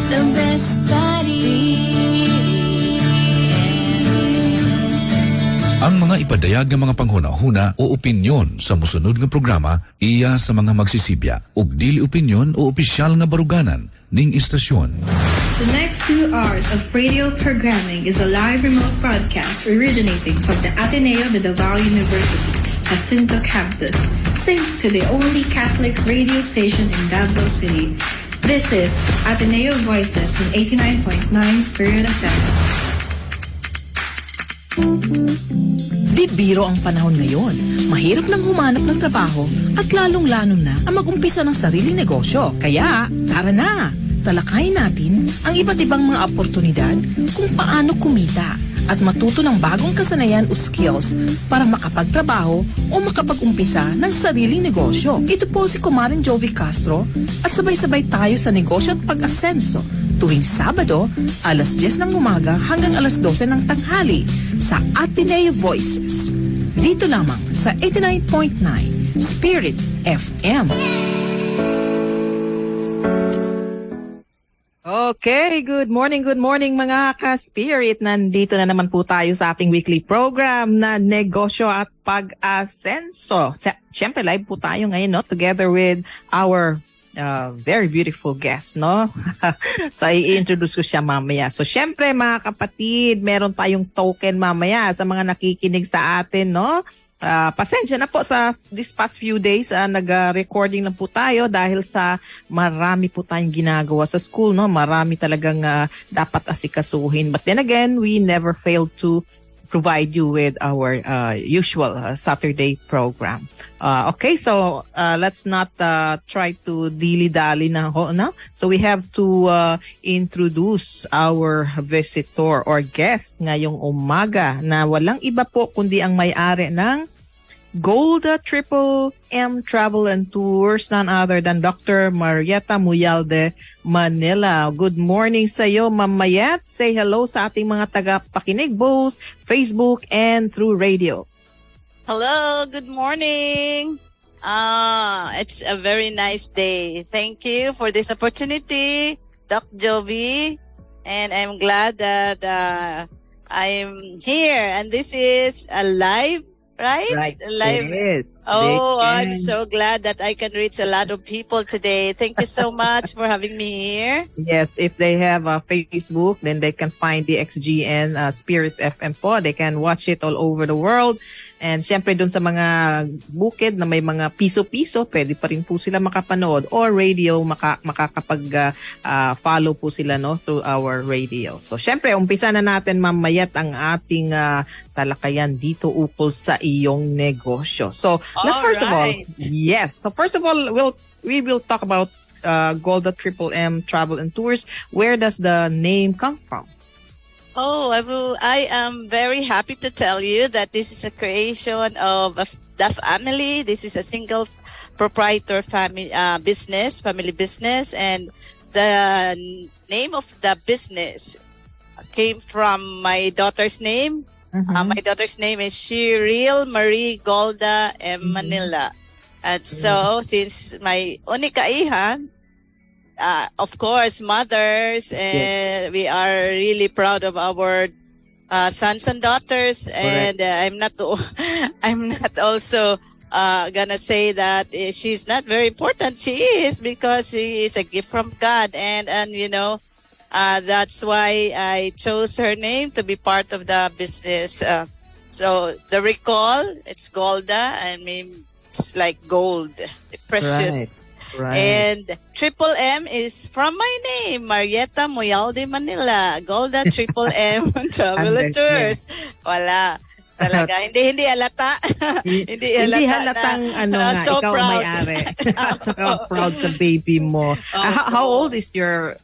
the best buddy. Ang mga ipadayag ng mga panghuna-huna o opinyon sa musunod nga programa iya sa mga magsisibya ug dili opinyon o opisyal nga baruganan ning istasyon. The next 2 hours of radio programming is a live remote broadcast originating from the Ateneo de Davao University, Jacinto Campus, synced to the only Catholic radio station in Davao City. This is Ateneo Voices on 89.9 Spirit FM. Di biro ang panahon ngayon. Mahirap nang humanap ng trabaho at lalong-lalo na ang mag-umpisa ng sariling negosyo. Kaya, tara na! Talakayin natin ang iba't ibang mga oportunidad kung paano kumita at matuto ng bagong kasanayan o skills para makapagtrabaho o makapag-umpisa ng sariling negosyo. Ito po si Kumarin Jovi Castro at sabay-sabay tayo sa negosyo at pag-asenso tuwing Sabado, alas 10 ng umaga hanggang alas 12 ng tanghali sa Ateneo Voices. Dito lamang sa 89.9 Spirit FM. Okay, good morning mga ka-spirit. Nandito na naman po tayo sa ating weekly program na Negosyo at Pag-asenso. Siyempre live po tayo ngayon, no? Together with our very beautiful guest, no? So, i-introduce ko siya mamaya. So, syempre, mga kapatid, meron tayong token mamaya sa mga nakikinig sa atin, no? Pasensya na po sa this past few days, nag-recording lang po tayo dahil sa marami po tayong ginagawa sa school, no? Marami talagang dapat asikasuhin. But then again, we never fail to provide you with our usual Saturday program. Okay, so let's not try to dilly-dally na ho, no? So we have to introduce our visitor or guest ngayong umaga na walang iba po kundi ang may-ari ng Golda Triple M Travel and Tours, none other than Dr. Marieta Muyalde Manila. Good morning sa iyo, Ma'am Mayet. Say hello sa ating mga taga-pakinig both Facebook and through radio. Hello, good morning. It's a very nice day. Thank you for this opportunity, Doc Jovi. And I'm glad that I'm here. And this is a live, right? Right. Live. Yes. Oh, I'm so glad that I can reach a lot of people today. Thank you so much for having me here. Yes, if they have a Facebook, then they can find the XGN Spirit FM po. They can watch it all over the world. And syempre dun sa mga bukid na may mga piso-piso, pwede pa rin po sila makapanood. Or radio, makakapag-follow po sila, no, through our radio. So syempre, umpisa na natin mamayat ang ating talakayan dito ukol sa iyong negosyo. So, first of all, we will talk about Golda Triple M Travel and Tours. Where does the name come from? Oh, I am very happy to tell you that this is a creation of the family. This is a single proprietor family business, and the name of the business came from my daughter's name. My daughter's name is Cheryl Marie Golda M. Manila. And so, since my unikaihan, of course, mothers, and we are really proud of our sons and daughters. And I'm not also gonna say that she's not very important. She is, because she is a gift from God, and you know, that's why I chose her name to be part of the business. So the recall, it's Golda. I mean, it's like gold, precious. Right. And Triple M is from my name, Marieta Muyalde Manila. Golda Triple M Travel and Tours. Wala. Talaga. hindi halata. hindi halatang so ikaw proud. May-ari. At saka proud sa baby mo. How old is your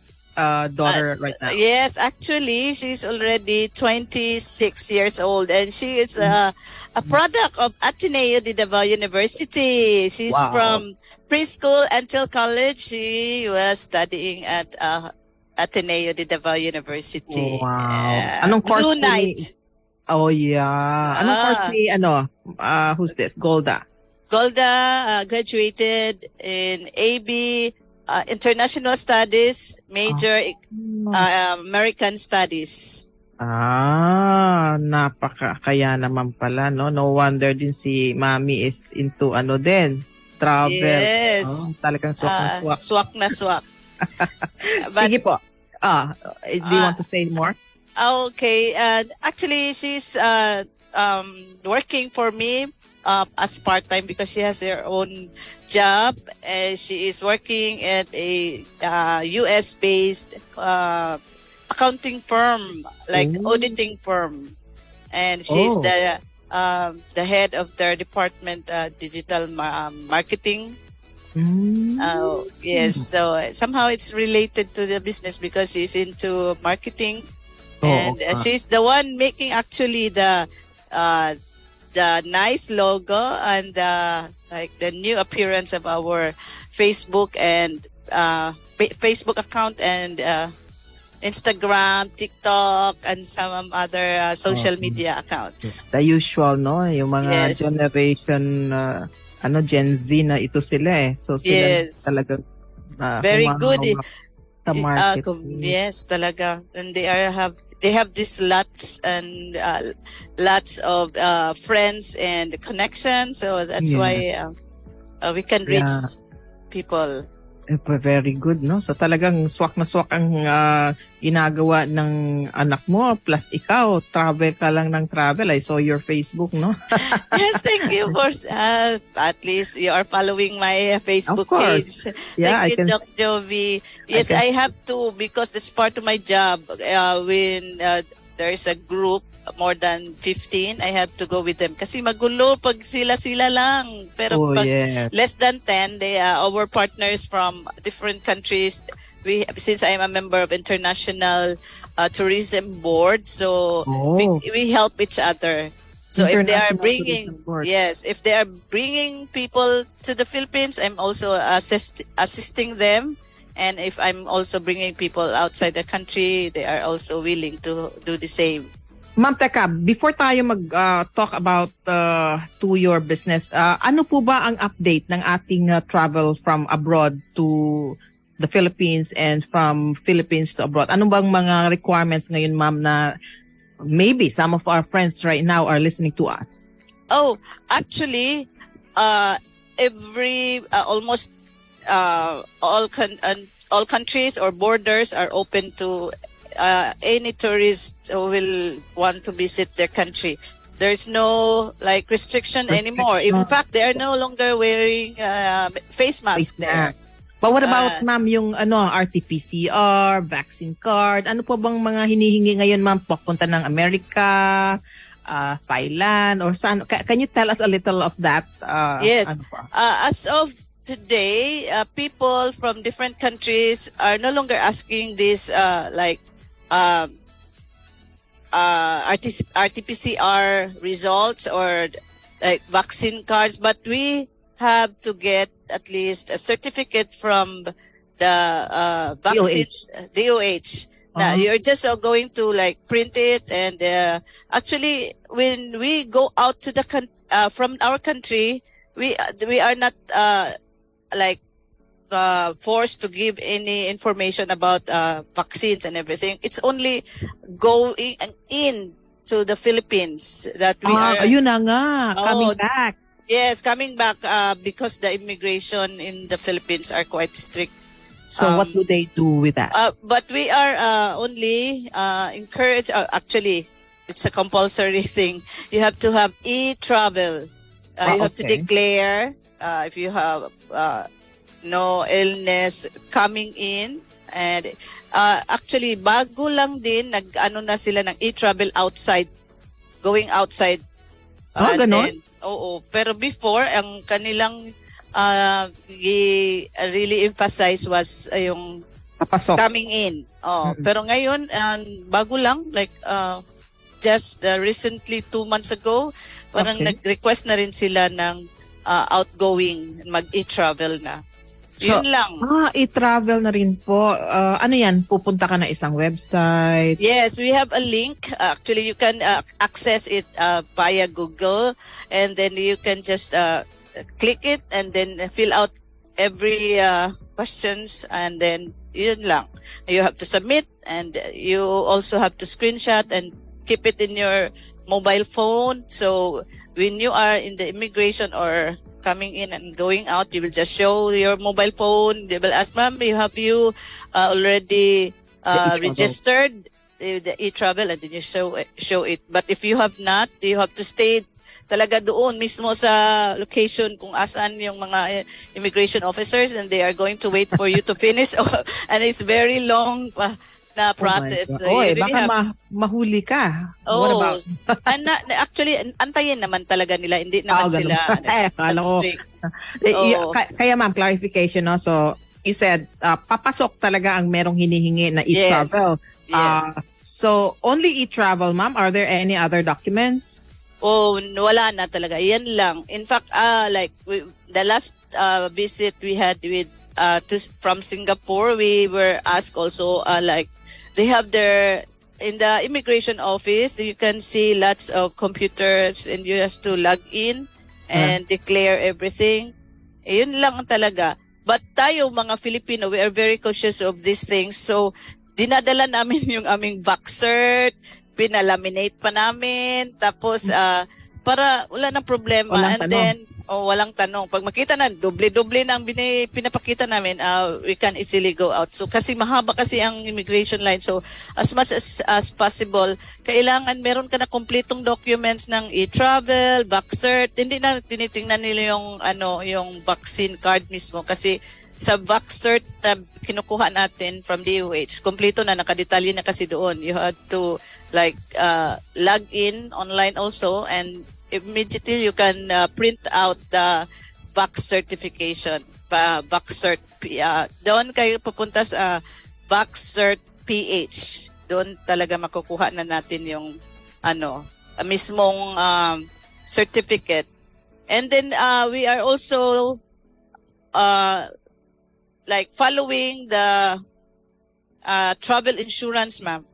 daughter right now? Yes, actually, she's already 26 years old, and she is a product of Ateneo de Davao University. She's from preschool until college. She was studying at Ateneo de Davao University. Wow. Anong course Blue Knight. Oh, yeah. Anong course ni, who's this? Golda? Golda graduated in AB International Studies, major American Studies. Kaya naman pala, no? No wonder din si Mami is into travel. Yes. Talagang swak na swak. Swak na swak. But, Sige po. Do you want to say more? Okay. Actually, she's working for me as part-time because she has her own job. She is working at a US-based accounting firm, like auditing firm. And she's the head of their department, digital marketing. Yes, so somehow it's related to the business because she's into marketing. And she's the one making actually the nice logo and like the new appearance of our Facebook and Facebook account and Instagram, TikTok, and some other social media accounts. The usual, no? Yung mga Yes. generation, Gen Z na ito sila eh. So sila Yes. talaga Very good sa marketing. yes, talaga. And they have this lots of friends and connections, so that's why we can reach people. Very good, no? So talagang swak na swak ang ginagawa ng anak mo. Plus ikaw, travel ka lang ng travel. I saw your Facebook, no? Yes, thank you for at least you are following my Facebook Of course. page. Yeah, Thank you, Doc Jovi. Yes, I have to because that's part of my job. When there is a group more than 15, I have to go with them. Kasi magulo pag sila-sila lang. Pero pag less than 10, they are our partners from different countries. Since I am a member of International Tourism Board, so we help each other. So if they are bringing people to the Philippines, I'm also assisting them. And if I'm also bringing people outside the country, they are also willing to do the same. Ma'am, teka, before tayo mag-talk about to your business, ano po ba ang update ng ating travel from abroad to the Philippines and from Philippines to abroad? Ano bang mga requirements ngayon, ma'am, na maybe some of our friends right now are listening to us? Oh, actually, almost all countries or borders are open to any tourist who will want to visit their country. There's no restriction anymore. In fact, they are no longer wearing face masks there. But what about, ma'am, yung RT-PCR, vaccine card? Ano po bang mga hinihingi ngayon, ma'am? Papunta ng Amerika, Thailand, or saan? Can you tell us a little of that? Yes. As of today, people from different countries are no longer asking this RT-PCR results or vaccine cards, but we have to get at least a certificate from the vaccine DOH. Now you're just going to print it, and actually when we go out to the from our country, we are not forced to give any information about vaccines and everything. It's only going in to the Philippines that we are. Ayun na nga, coming back. Yes, coming back because the immigration in the Philippines are quite strict. So what do they do with that? But we are only encouraged. Actually, it's a compulsory thing. You have to have e-travel. You have to declare if you have no illness coming in, and actually bago lang din nag-ano na sila ng e-travel outside, going outside. Ganon? Oo, pero before ang kanilang really emphasize was yung Papasok. coming in. Pero ngayon bago lang just recently 2 months ago, parang nag-request na rin sila ng outgoing, mag e-travel na. Yun lang. E-travel na rin po. Ano yan? Pupunta ka na isang website? Yes, we have a link. Actually, you can access it via Google, and then you can just click it and then fill out every questions, and then yun lang. You have to submit, and you also have to screenshot and keep it in your mobile phone. So when you are in the immigration or coming in and going out, you will just show your mobile phone. They will ask, ma'am, have you already e-travel. registered the e-travel, and then you show it. But if you have not, you have to stay talaga doon mismo sa location kung asan yung mga immigration officers, and they are going to wait for you to finish. And it's very long na process. So Oy, you really baka have- mahuli ka. What Oh, about? actually, antayin naman talaga nila. Hindi naman ganun sila ba? akala ko. strict. Oo. Kaya ma'am, clarification, no? So, you said, papasok talaga ang merong hinihingi na e-travel. Yes. So, only e-travel, ma'am? Are there any other documents? Oh, wala na talaga. Yan lang. In fact, the last visit we had with from Singapore, we were asked also they have in the immigration office, you can see lots of computers, and you have to log in and declare everything. Yun lang talaga. But tayo mga Filipino, we are very cautious of these things. So dinadala namin yung aming back cert, pinalaminate pa namin, tapos para wala nang problema. Walang tanong. Then walang tanong. Pag makita na doble-doble na ang pinapakita namin, we can easily go out. So kasi mahaba kasi ang immigration line. So as much as possible, kailangan meron ka na kompletong documents ng e-travel, back cert. Hindi na tinitingnan nila yung vaccine card mismo, kasi sa back cert na kinukuha natin from DOH, kompleto na, nakadetalye na kasi doon. You have to log in online also, and immediately you can print out the back certification, back cert. Doon kayo pupunta sa back cert PH. Doon talaga makukuha na natin yung mismong certificate. And then we are also following the travel insurance, ma'am,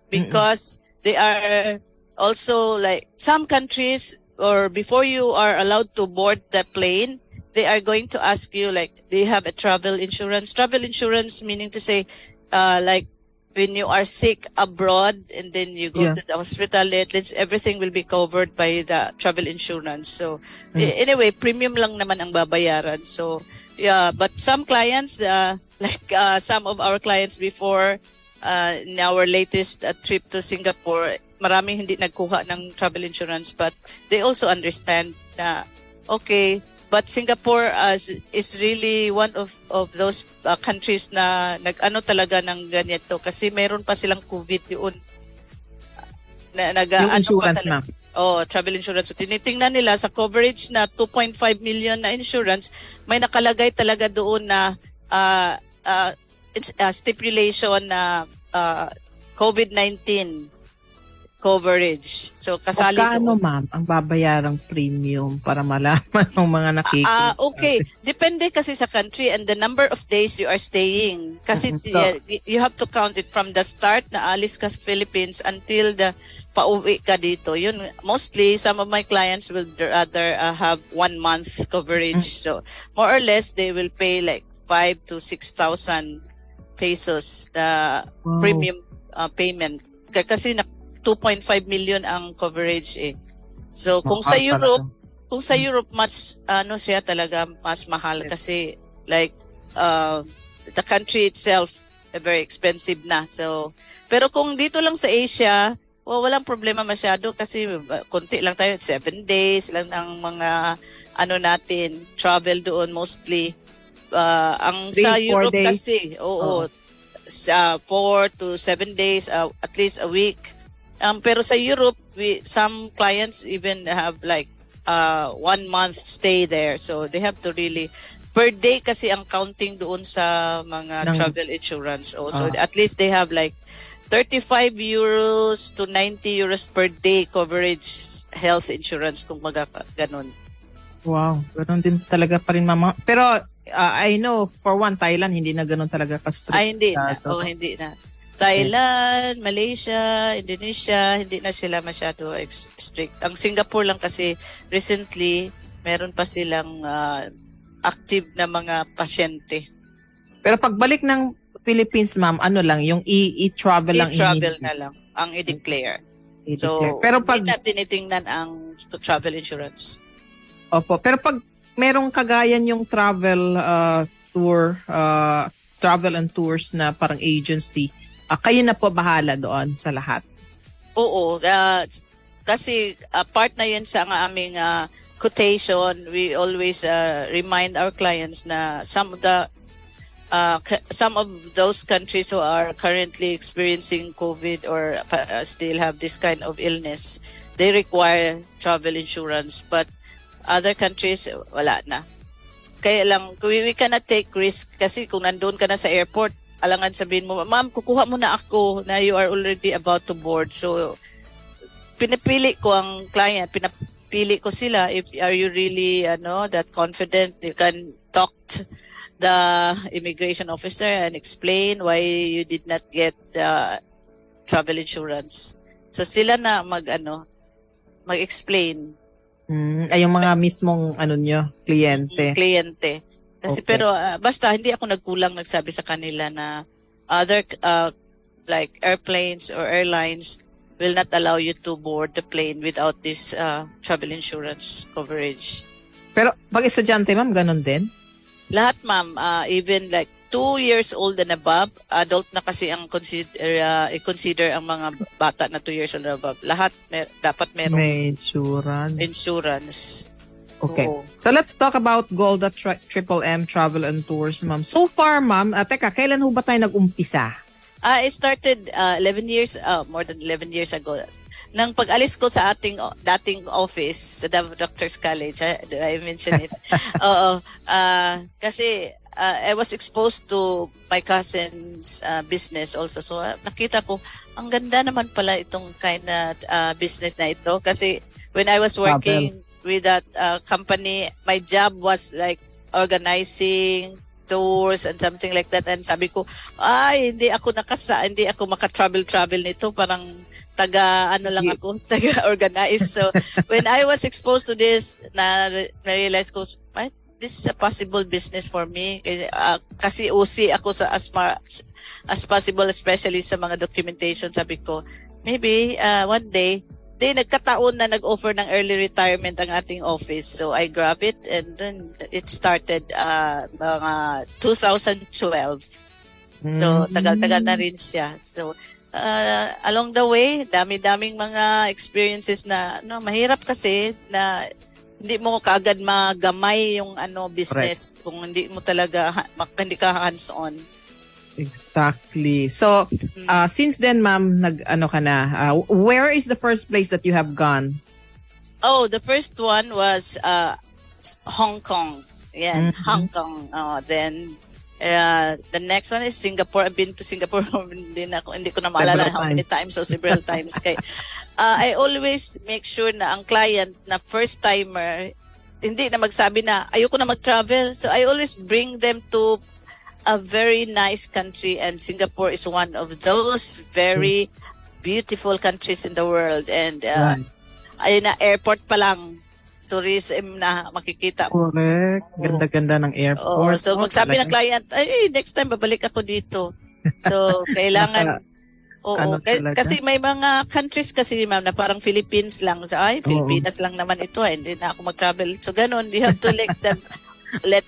because they are also some countries, or before you are allowed to board the plane, they are going to ask you do you have a travel insurance? Travel insurance meaning to say when you are sick abroad and then you go to the hospital, at least everything will be covered by the travel insurance. So anyway, premium lang naman ang babayaran. So yeah, but some clients some of our clients before in our latest trip to Singapore, maraming hindi nagkuha ng travel insurance, but they also understand na okay, but Singapore is really one of those countries na nag-ano talaga ng ganito, kasi meron pa silang COVID yun. Yung insurance, ma'am. Travel insurance. So tinitingnan nila sa coverage na 2.5 million na insurance, may nakalagay talaga doon na stipulation na COVID-19 coverage. So kasali Magkano, doon. ma'am, ang babayarang premium para malaman ng mga nakikinig? Okay. Depende kasi sa country and the number of days you are staying. Kasi you have to count it from the start na alis ka sa Philippines until the pauwi ka dito. Yun, mostly, some of my clients will rather have 1 month coverage. So, more or less, they will pay 5,000 to 6,000 pesos na premium payment. Kasi 2.5 million ang coverage eh. So kung sa Europe mas siya talaga mas mahal, kasi the country itself very expensive na. So pero kung dito lang sa Asia, walang problema masyado, kasi konti lang tayo, 7 days lang ang mga natin travel doon mostly. Ang 3, sa 4 Europe days. kasi, 4 to 7 days, at least a week. Pero sa Europe, some clients even have 1 month stay there. So they have to really, per day kasi ang counting doon sa mga travel insurance. So at least they have 35 euros to 90 euros per day coverage health insurance, kung ganun. Wow, ganun din talaga pa rin, mama. Pero I know, for one, Thailand, hindi na ganun talaga ka-strict. Hindi na. Hindi na. Thailand, Malaysia, Indonesia, hindi na sila masyado strict. Ang Singapore lang kasi recently meron pa silang active na mga pasyente. Pero pagbalik ng Philippines, ma'am, ano lang, yung i-travel lang. I-travel na lang ang i-declare. So, pero pag, hindi na tinitingnan ang travel insurance. opo, pero pag merong kagayan yung travel and tours na parang agency, kayo na po bahala doon sa lahat. Oo, kasi part na yun sa aming quotation. We always remind our clients na some of those countries who are currently experiencing COVID or still have this kind of illness, they require travel insurance. But other countries, wala na. Kaya lang, we cannot take risk kasi kung nandun ka na sa airport, alangan sabihin mo, ma'am, kukuha mo na ako na you are already about to board. So, pinipili ko ang client, pinapili ko sila if are you really that confident you can talk to the immigration officer and explain why you did not get the travel insurance. So sila na mag-explain. Ay yung mga mismong kliyente. Kliyente. Kasi Okay. pero basta hindi ako nagsabi sa kanila na other like airplanes or airlines will not allow you to board the plane without this travel insurance coverage. Pero pag estudyante, ma'am, ganun din? Lahat, ma'am, even like 2 years old and above, adult na kasi ang i-consider ang mga bata na 2 years old and above. Lahat dapat merong May insurance. insurance. Okay. Oo. So let's talk about Golda Triple M Travel and Tours, ma'am. So far, ma'am, teka, kailan ho ba tayo nag-umpisa? I started 11 years, more than 11 years ago. Nang pag-alis ko sa ating dating office sa Davao Doctors College, did I mention it? Oo. Kasi I was exposed to my cousin's business also. So nakita ko, ang ganda naman pala itong kind of business na ito. Kasi when I was working with that company, my job was like organizing tours and something like that. And sabi ko, hindi ako maka-travel nito. Parang taga-organize. So, when I was exposed to this, na-realize ko, this is a possible business for me. Kasi OC ako sa as possible, especially sa mga documentation. Sabi ko, maybe one day, nagkataon na nag-offer ng early retirement ang ating office. So, I grab it and then it started mga 2012. So, tagal-tagal na rin siya. So, along the way, dami-daming mga experiences na mahirap kasi na hindi mo kaagad magamay yung business kung hindi mo talaga hindi ka hands-on. Exactly. So, since then, ma'am, where is the first place that you have gone? Oh, the first one was Hong Kong. Yeah, Hong Kong. Then the next one is Singapore. I've been to Singapore hindi ko na maalala how many times, so several times. I always make sure na ang client na first timer hindi na magsabi na ayoko na mag-travel. So I always bring them to a very nice country, and Singapore is one of those very beautiful countries in the world. And ayun na, airport pa lang tourism na makikita. Correct. Ganda-ganda ng airport. So magsabi ng client, next time babalik ako dito. So kailangan kasi may mga countries kasi, ma'am, na parang Philippines lang. Pilipinas lang naman ito, hindi na ako mag-travel. So ganun, you have to let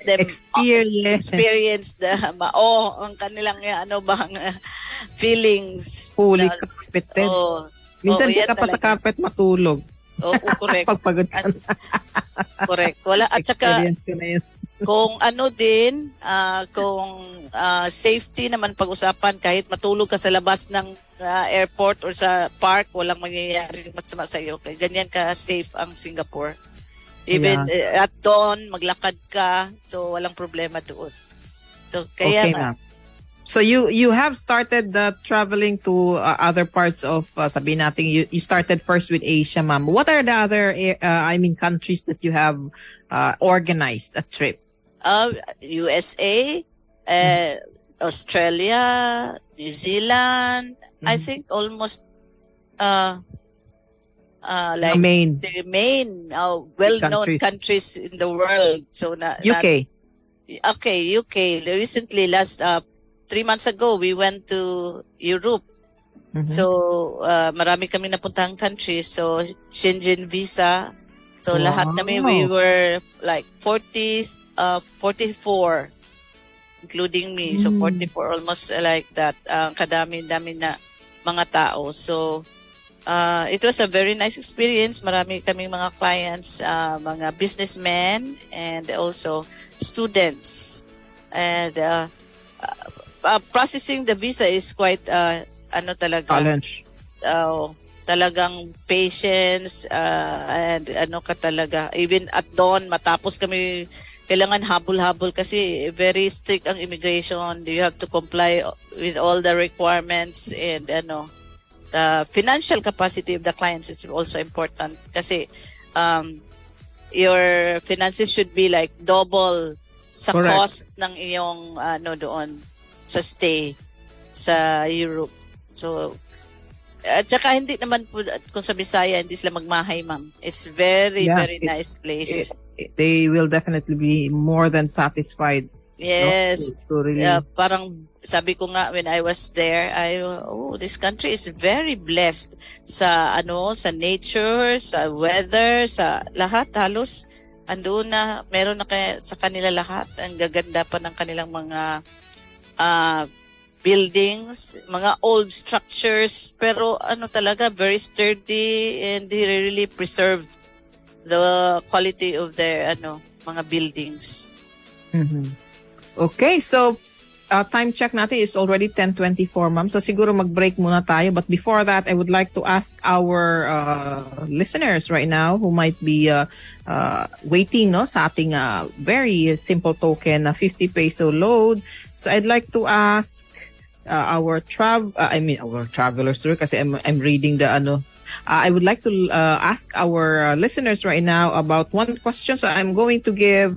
them experience ang kanilang feelings. Fully carpeted. Minsan di ka pa sa carpet matulog. Correct. Pagpagod ka. Correct. Wala. At saka, kung kung safety naman pag-usapan, kahit matulog ka sa labas ng airport or sa park, walang mangyayari masama sa iyo. Ganyan ka safe ang Singapore. Even at dawn, maglakad ka, so walang problema doon. So, kaya okay, ma'am. So you have started traveling to other parts of sabihin natin you started first with Asia, ma'am. What are the other countries that you have organized a trip? USA, Australia, New Zealand. I think almost like Main. the main well-known countries in the world. So UK. UK. Recently, last 3 months ago, we went to Europe. Mhm. So marami kami napuntahang countries. So Schengen visa. So lahat kami, we were like 44, including me. So 44, almost like that. Kadami-dami na mga tao. So it was a very nice experience. Marami kaming mga clients, mga businessmen, and also students. And processing the visa is quite Challenge. talagang patience, and even at dawn matapos kami, kailangan habol-habol kasi very strict ang immigration. You have to comply with all the requirements, and the financial capacity of the clients is also important kasi your finances should be like double sa Correct. cost ng iyong doon sa stay sa Europe. So at saka hindi naman po, kung sa Bisaya hindi sila magmahay, ma'am. It's very nice place. They will definitely be more than satisfied. Yes. To really... parang sabi ko nga when I was there, this country is very blessed sa sa nature, sa weather, sa lahat halos andoon na, meron na sa kanila lahat. Ang gaganda pa ng kanilang mga buildings, mga old structures, pero talaga very sturdy, and they really preserved the quality of their mga buildings. Mhm. Okay, so time check natin is already 10:24, ma'am. So siguro mag-break muna tayo. But before that, I would like to ask our listeners right now who might be waiting sa ating very simple token na 50 peso load. So I'd like to ask our travelers through kasi I'm reading the I would like to ask our listeners right now about one question. So I'm going to give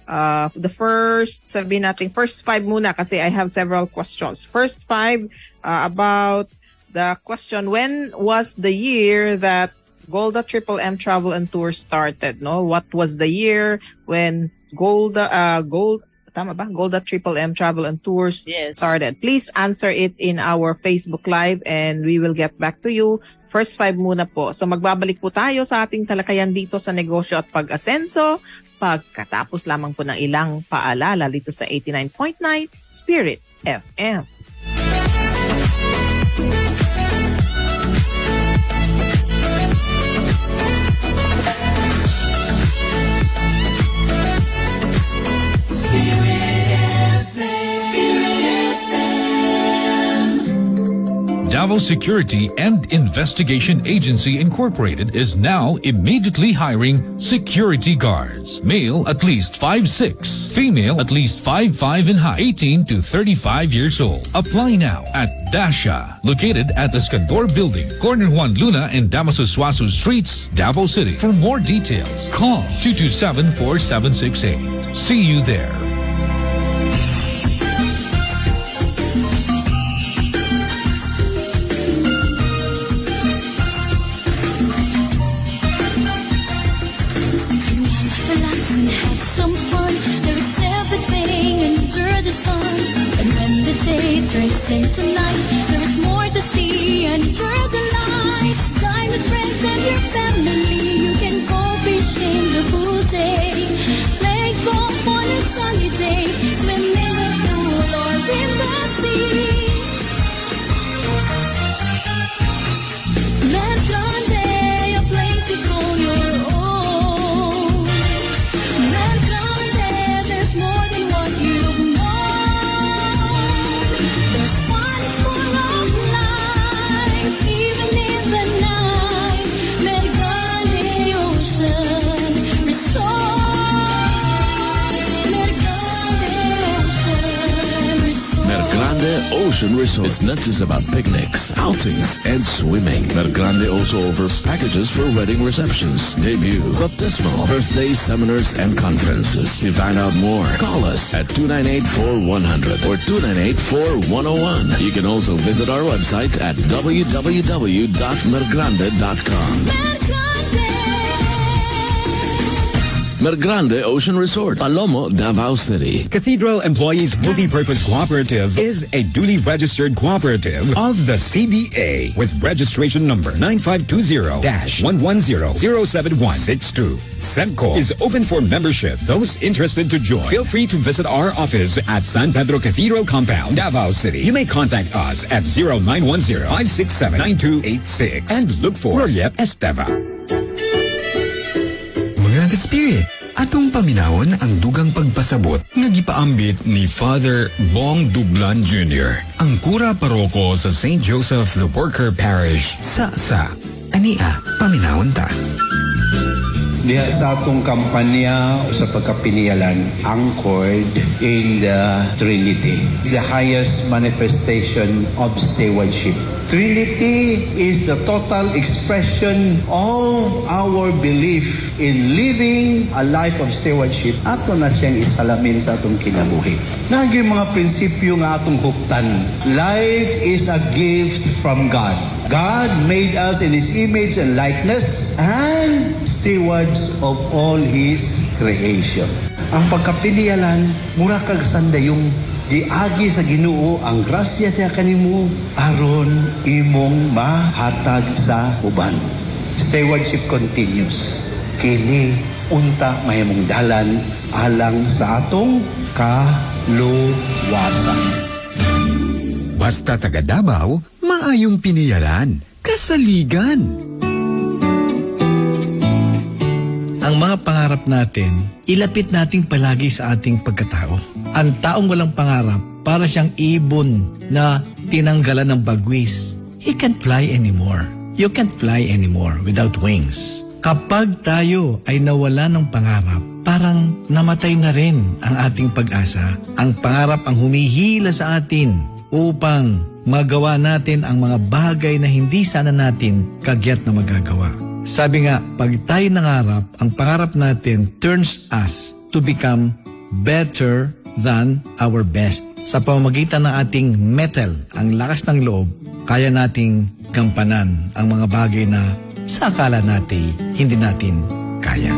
the first 5 muna kasi I have several questions. First 5 about the question, when was the year that Golda Triple M Travel and Tours started? What was the year when Golda Triple M Travel and Tours started? Please answer it in our Facebook Live and we will get back to you. First 5 muna po. So magbabalik po tayo sa ating talakayan dito sa Negosyo at Pag-asenso pagkatapos lamang po ng ilang paalala dito sa 89.9 Spirit FM. Davao Security and Investigation Agency Incorporated is now immediately hiring security guards. Male at least 5'6", female at least 5'5" in height, 18 to 35 years old. Apply now at Dasha, located at Escandor Building, Corner Juan Luna and Damaso Suasu Streets, Davao City. For more details, call 227-4768. See you there. Turns into night. There is more to see and enjoy the lights. Time with friends and your family. You can go fishing the full day. Play golf on a sunny day. Swim in the pool or in the sea. Metrande, a place you call your own. Metrande, there's more than what you've known. Even in the night, Metrande. Ocean Resort. It's not just about picnics, outings, and swimming. Mergrande also offers packages for wedding receptions, debut, baptismal, birthday, seminars, and conferences. To find out more, call us at 298-4100 or 298-4101. You can also visit our website at www.mergrande.com. Mergrande Ocean Resort, Palomo, Davao City. Cathedral Employees Multipurpose Cooperative is a duly registered cooperative of the CDA with registration number 9520-110-07162. SEMCO is open for membership. Those interested to join, feel free to visit our office at San Pedro Cathedral Compound, Davao City. You may contact us at 0910-567-9286 and look for Roliet Esteva. Mga ka-spirit, atong paminawon ang dugang pagpasabot nga gipaambit ni Father Bong Dublan Jr., ang kura paroko sa St. Joseph the Worker Parish sa Ania, paminawon ta. Diha sa atong kampanya sa pagkapinialan, anchored in the Trinity, the highest manifestation of stewardship. Trinity is the total expression of our belief in living a life of stewardship. Ato na siyang isalamin sa atong kinabuhi. Nagyo mga prinsipyo nga atong huktan. Life is a gift from God. God made us in His image and likeness and stewards of all His creation. Ang pagkapinialan, mura kag sandayong giagi sa Ginoo ang grasya niya kanimo aron imong mahatag sa uban. Stewardship continues. Kini unta mahimong dalan alang sa atong kaluwasan. Basta taga Davao, maayong piniyalan, kasaligan. Ang mga pangarap natin, ilapit nating palagi sa ating pagkatao. Ang taong walang pangarap, para siyang ibon na tinanggalan ng bagwis. He can't fly anymore. You can't fly anymore without wings. Kapag tayo ay nawala ng pangarap, parang namatay na rin ang ating pag-asa. Ang pangarap ang humihila sa atin upang magawa natin ang mga bagay na hindi sana natin kagyat na magagawa. Sabi nga, pag tayo nangarap, ang pangarap natin turns us to become better than our best. Sa pamamagitan ng ating metal, ang lakas ng loob, kaya nating gampanan ang mga bagay na sa akala natin hindi natin kaya.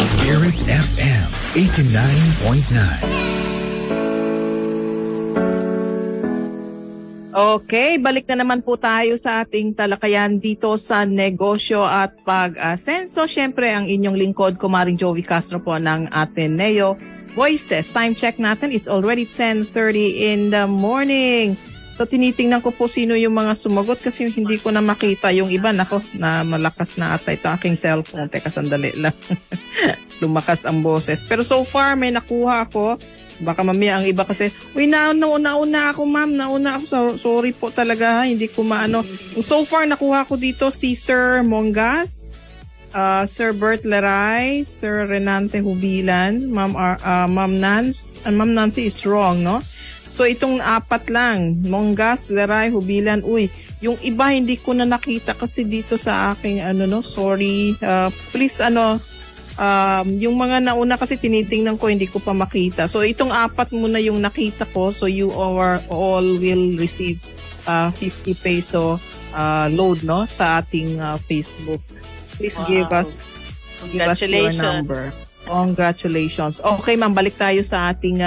Spirit FM 89.9. Okay, balik na naman po tayo sa ating talakayan dito sa negosyo at pag-asenso. Siyempre, ang inyong lingkod, Kumaring Joey Castro po ng Ateneo Voices. Time check natin, it's already 10:30 in the morning. So, tinitingnan ko po sino yung mga sumagot kasi hindi ko na makita yung iba. Nako, na malakas na ata ito aking cellphone. Teka, sandali lang. Lumakas ang boses. Pero so far, may nakuha ako. Baka mamaya ang iba kasi, uy, nauna ako ma'am, nauna ako. Sorry po talaga, hindi ko maano. So far, nakuha ko dito si Sir Mongas, Sir Bert Leray, Sir Renante Hubilan, Ma'am Nancy is wrong, no? So itong apat lang, Mongas, Leray, Hubilan, uy, yung iba hindi ko na nakita kasi dito sa aking sorry. Please yung mga nauna kasi tinitingnan ko, hindi ko pa makita. So itong apat muna yung nakita ko. So you all will receive 50 peso load, no, sa ating Facebook. Please give us your number. Congratulations. Okay, ma'am, balik tayo sa ating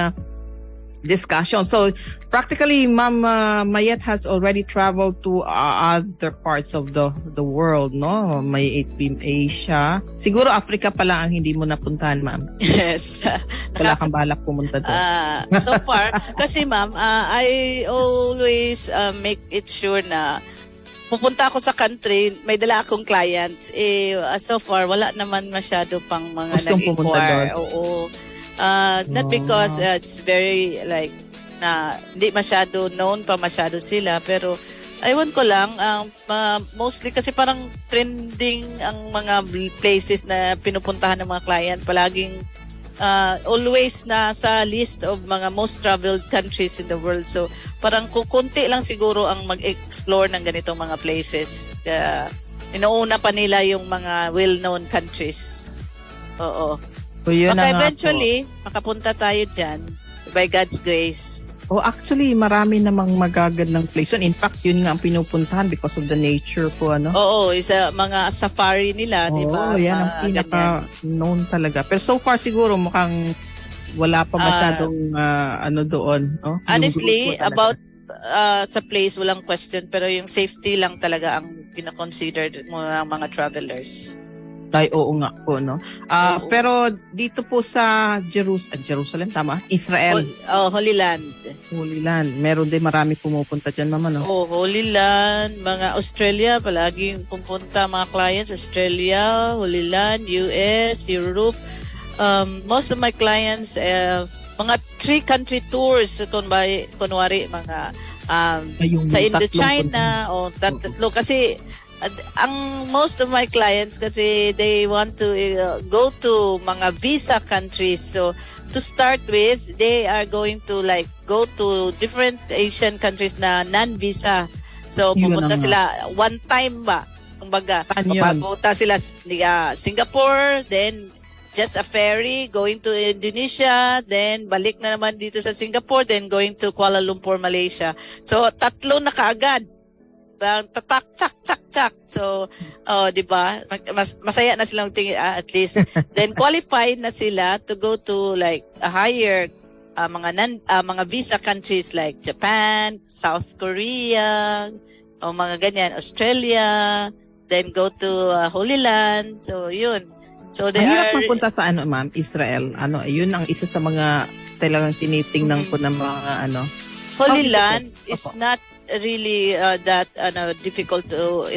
discussion. So practically, Ma'am Mayet has already traveled to other parts of the world, no? May Asia. Siguro Africa pala ang hindi mo napuntahan, ma'am. Yes. Wala kang balak pumunta doon. So far, kasi ma'am, I always make it sure na pupunta ako sa country, may dala akong clients. So far, wala naman masyado pang mga nag-inquire. Oo. Not because it's very like na hindi masyado known pa masyado sila, pero aywan ko lang, mostly kasi parang trending ang mga places na pinupuntahan ng mga client. Palaging always na sa list of mga most traveled countries in the world. So parang kukunti lang siguro ang mag-explore ng ganitong mga places. Inuuna pa nila yung mga well-known countries. Oo. So, yun na Baka nga eventually, makapunta tayo dyan by God's grace. po. Actually, marami namang magagandang place. In fact, yun nga ang pinupuntahan because of the nature po, ano? Oo, isa mga safari nila, di ba? Oo, yan ang Mga pinaka-known talaga. Pero so far siguro mukhang wala pa masyadong ano doon. Oh? Honestly, Yung group po talaga. about sa place, walang question. Pero yung safety lang talaga ang pinakonsidered mga travelers. Ay, oo nga po, no? Oo. Pero dito po sa Jerusalem, tama? Israel, Holy Land. Holy Land. Meron din marami pumupunta dyan, mama, no? Oh, Holy Land. Mga Australia, palaging pupunta mga clients. Australia, Holy Land, US, Europe. Most of my clients, mga 3-country tours, kunwari, mga Yung sa tatlong Indochina, o tatlo. Kasi ang most of my clients kasi they want to go to mga visa countries. So to start with, they are going to like go to different Asian countries na non-visa. So Yun pupunta ang- sila one time ba? Kumbaga, Saan yun? pupunta sila Singapore, then just a ferry going to Indonesia, then balik na naman dito sa Singapore, then going to Kuala Lumpur, Malaysia. So tatlo na kaagad. Tatak, chak, chak, chak. So, di ba? Masaya na silang tingin, at least. Then, qualified na sila to go to like a higher mga visa countries like Japan, South Korea, o mga ganyan, Australia, then go to Holy Land. So, yun. So, they Ang hirap are... magpunta sa Ma'am, Israel. Yun ang isa sa mga talagang tinitingnan ko ng mga Holy How Land difficult? is not really that difficult to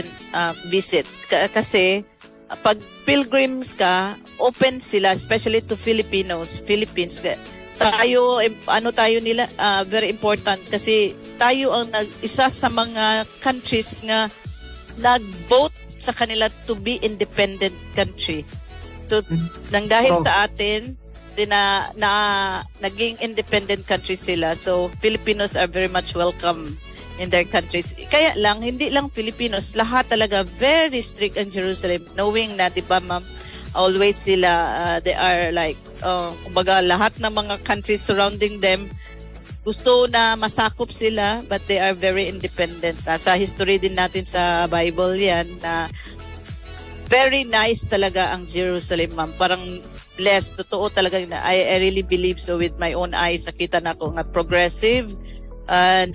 visit kasi pag pilgrims ka, open sila, especially to Philippines. Tayo tayo nila very important kasi tayo ang isa sa mga countries nga nag-vote sa kanila to be independent country. So nang dahil sa atin naging independent country sila. So Filipinos are very much welcome in their countries. Kaya lang, hindi lang Filipinos, lahat talaga very strict in Jerusalem, knowing na, di ba ma'am, always sila, they are like, kumbaga lahat ng mga countries surrounding them, gusto na masakop sila, but they are very independent. Sa history din natin sa Bible yan, na very nice talaga ang Jerusalem, ma'am. Parang blessed, totoo talaga. I really believe so with my own eyes. Nakita na ko nga progressive, and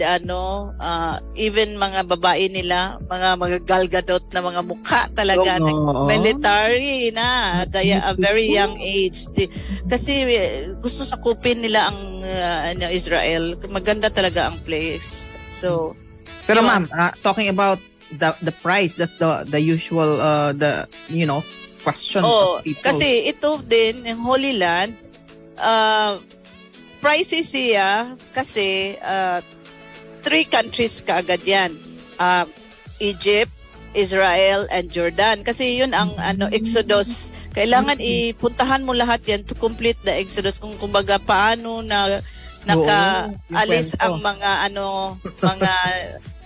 even mga babae nila, mga galgadot na mga mukha talaga, military na at a very young age. Kasi gusto sakupin nila ang Israel. Maganda talaga ang place. So, Pero yun. ma'am, talking about the price, that's the usual question of people. Kasi ito din, yung Holy Land, pricey siya kasi 3 countries kaagad yan. Egypt, Israel, and Jordan. Kasi yun ang Exodus. Kailangan ipuntahan mo lahat yan to complete the Exodus. Kung kumbaga paano nakaalis ang mga mga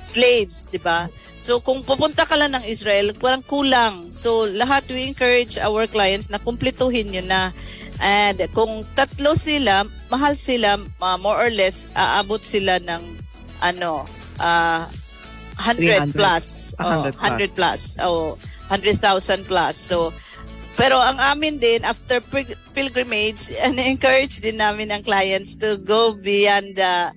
slaves, di ba? So kung pupunta ka lang ng Israel, parang kulang. So lahat, we encourage our clients na kumpletuhin yun na. And kung 3 sila, mahal sila, more or less, aabot sila ng 100 plus. 100 plus. 100,000 plus. So, pero ang amin din, after pilgrimage, encourage din namin ang clients to go beyond the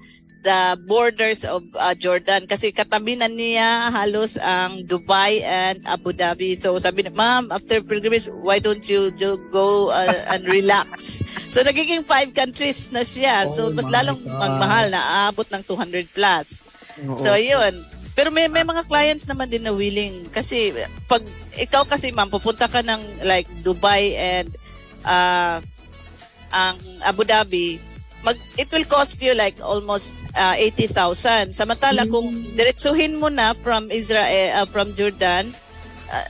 borders of Jordan kasi katabi na niya halos ang Dubai and Abu Dhabi. So sabi niya, ma'am, after pilgrimage, why don't you go and relax? So nagiging 5 countries na siya. So mas lalong magmahal na aabot ng 200 plus. So yun. Pero may mga clients naman din na willing kasi pag ikaw kasi ma'am, pupunta ka ng like Dubai and ang Abu Dhabi, it will cost you like almost 80,000. Samantala kung diretsuhin mo na from Israel, from Jordan,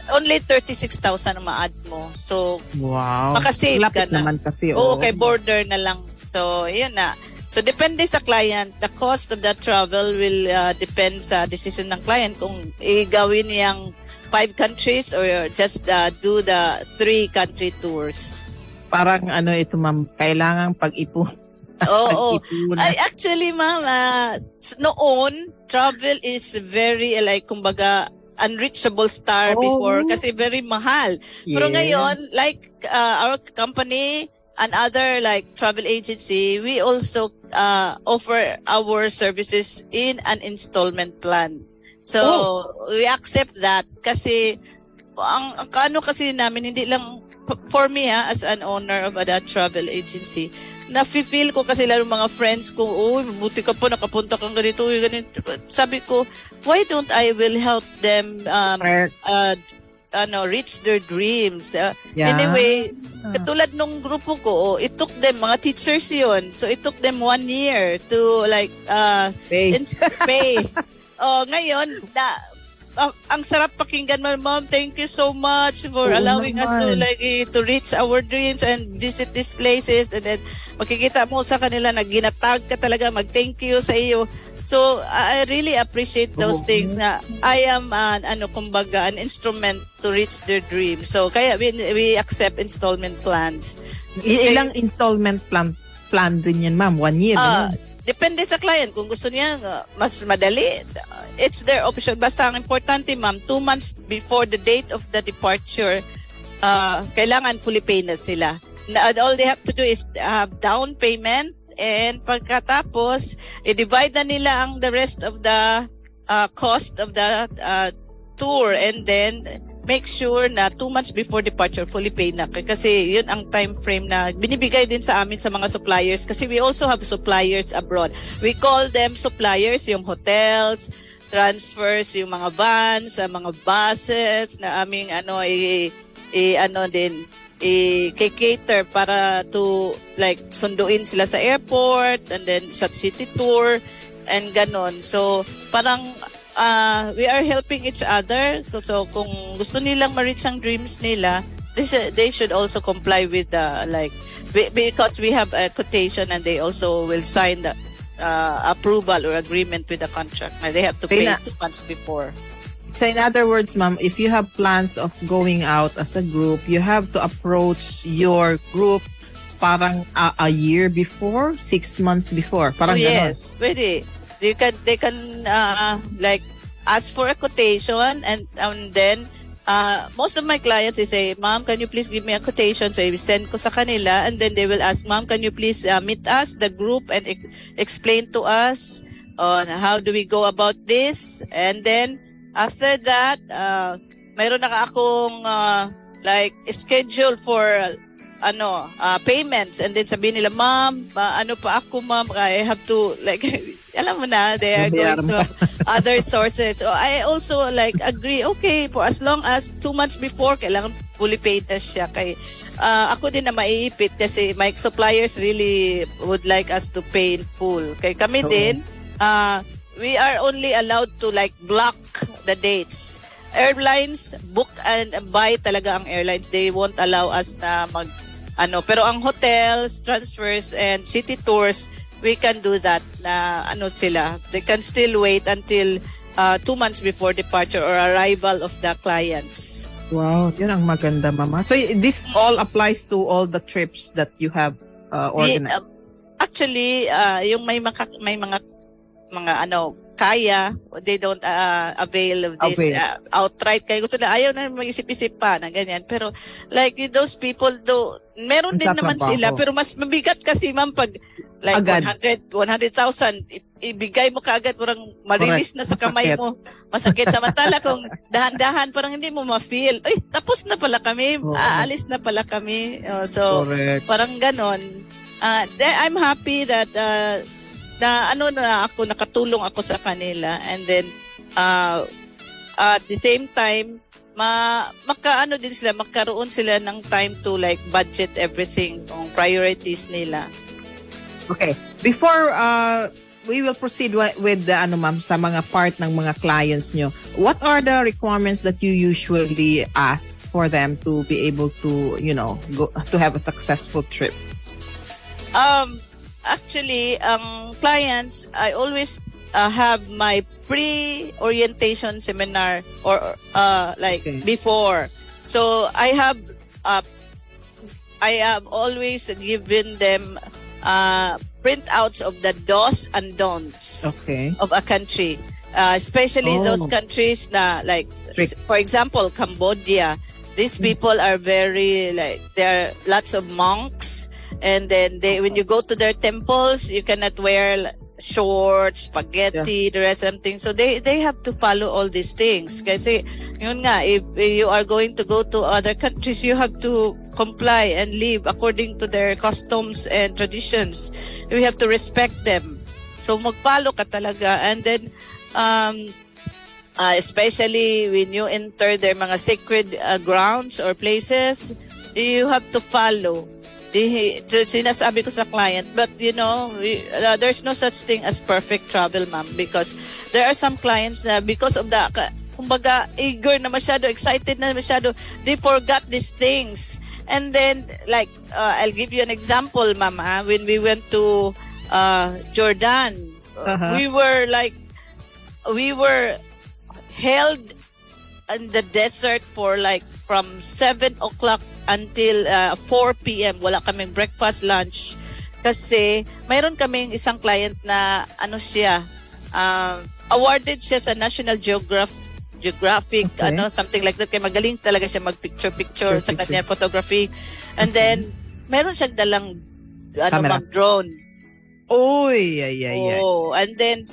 only 36,000 ang ma-add mo. So, Wow. makasave ka Lapit na. naman kasi. Oo, kay border na lang. So, yun na. So, depende sa client. The cost of that travel will depend sa decision ng client kung igawin niyang 5 countries or just do the 3 country tours. Parang ito ma'am, kailangan pag-ipon. Oo. Pag-ipunan. Ay, actually, ma'am, noon, travel is very, kumbaga, unreachable star before kasi very mahal. Pero Yes. ngayon, like our company and other like travel agency, we also offer our services in an installment plan. So, we accept that kasi ang kasi namin, hindi lang for me as an owner of a travel agency, na-feel ko kasi lalo mga friends ko, buti ka po, nakapunta kang ganito. Sabi ko, why don't I will help them reach their dreams? Anyway, katulad nung grupo ko, it took them, mga teachers yun, so it took them 1 year to pay. Ngayon, ang sarap pakinggan mo, Ma'am. Thank you so much for allowing us to reach our dreams and visit these places. And then, makikita mo sa kanila na ginatag ka talaga, mag-thank you sa iyo. So, I really appreciate those things na I am, an instrument to reach their dreams. So, kaya we accept installment plans. Ilang installment plan din yan, ma'am? 1 year? Depende sa client. Kung gusto niya mas madali, it's their option. Basta ang importante, ma'am, 2 months before the date of the departure, kailangan fully pay na sila. All they have to do is have down payment, and pagkatapos, i-divide na nila the rest of the cost of the tour, and then make sure na 2 months before departure, fully paid na. Kasi yun ang time frame na binibigay din sa amin sa mga suppliers. Kasi we also have suppliers abroad. We call them suppliers, yung hotels, transfers, yung mga vans, mga buses na aming cater para to sunduin sila sa airport and then sa city tour and ganon. So parang we are helping each other. So kung gusto nilang ma-reach ang dreams nila, they should also comply with because we have a quotation and they also will sign the approval or agreement with the contract. They have to pay 2 months before. So in other words, ma'am, if you have plans of going out as a group, you have to approach your group parang a year before, 6 months before. Parang yes, pwede. They can ask for a quotation and then most of my clients, they say, Ma'am, can you please give me a quotation? So I send ko sa kanila, and then they will ask, Ma'am, can you please meet us, the group, and explain to us on how do we go about this? And then after that, mayroon na akong schedule for payments, and then sabihin nila, Ma'am, ma'am, I have to alam mo na, they are going to other sources. So I also agree, okay, for as long as 2 months before, kailangan fully paid na siya. Kay ako din na maiipit kasi my suppliers really would like us to pay in full. Kay kami din, we are only allowed to block the dates. Airlines, book and buy talaga ang airlines. They won't allow us na pero ang hotels, transfers, and city tours, we can do that na sila. They can still wait until 2 months before departure or arrival of the clients. Wow, yun ang maganda, mama. So this all applies to all the trips that you have organized? Actually, yung may mga kaya, they don't avail of this outright. Kaya gusto na, ayaw na mag-isip-isip pa na ganyan. Pero those people, though, meron din naman sila, pero mas mabigat kasi, ma'am, pag 100,000, ibigay mo kaagad, parang marilis na sa kamay mo. Masakit. Samantala kung dahan-dahan, parang hindi mo ma-feel, tapos na pala kami, aalis na pala kami. So, parang ganon. I'm happy that nakatulong ako sa kanila, and then at the same time magkaroon sila ng time to budget everything, ang priorities nila. Okay, before we will proceed with the ma'am, sa mga part ng mga clients nyo. What are the requirements that you usually ask for them to be able to, go to have a successful trip? Actually, clients, I always have my pre-orientation seminar or before. So I have always given them printouts of the do's and don'ts of a country, especially those countries na for example, Cambodia. These people are very there are lots of monks, and then when you go to their temples, you cannot wear shorts, spaghetti, the rest something. So they have to follow all these things. Kasi yun nga, if you are going to go to other countries, you have to comply and live according to their customs and traditions. We have to respect them. So mag-follow ka talaga. And then especially when you enter their mga sacred grounds or places, you have to follow. Sinasabi ko sa client, but there's no such thing as perfect travel, ma'am, because there are some clients na because of the kumbaga eager na masyado, excited na masyado, they forgot these things. And then I'll give you an example, ma'am. When we went to Jordan, we were held in the desert for from 7 o'clock until 4 p.m. Wala kaming breakfast, lunch. Kasi mayroon kaming isang client na awarded siya sa National Geographic, something like that. Kaya magaling talaga siya mag-picture sa kanya photography. And then mayroon siyang dalang drone. And then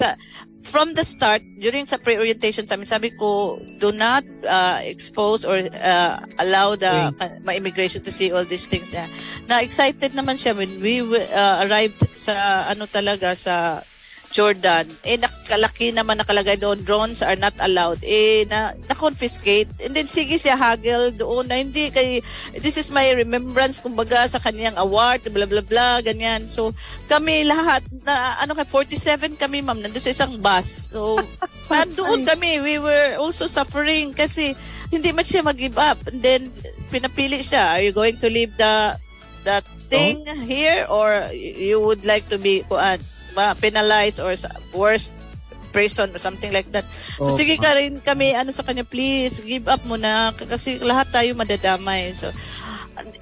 from the start, during sa pre-orientation sabi ko, do not expose or allow the immigration to see all these things. Na excited naman siya when we arrived sa sa Jordan. Nakalaki naman nakalagay doon, drones are not allowed. Na-confiscate. And then sige siya haggle doon na hindi this is my remembrance kumbaga sa kaniyang award, blah blah blah, ganyan. So kami lahat na 47 kami, ma'am, nandun sa isang bus. So nandoon kami, we were also suffering kasi hindi man siya mag-give up. And then pinapili siya, are you going to leave the thing here or you would like to be penalized or worst prison or something like that. So sige ka rin kami sa kanya, please give up muna kasi lahat tayo madadamay. So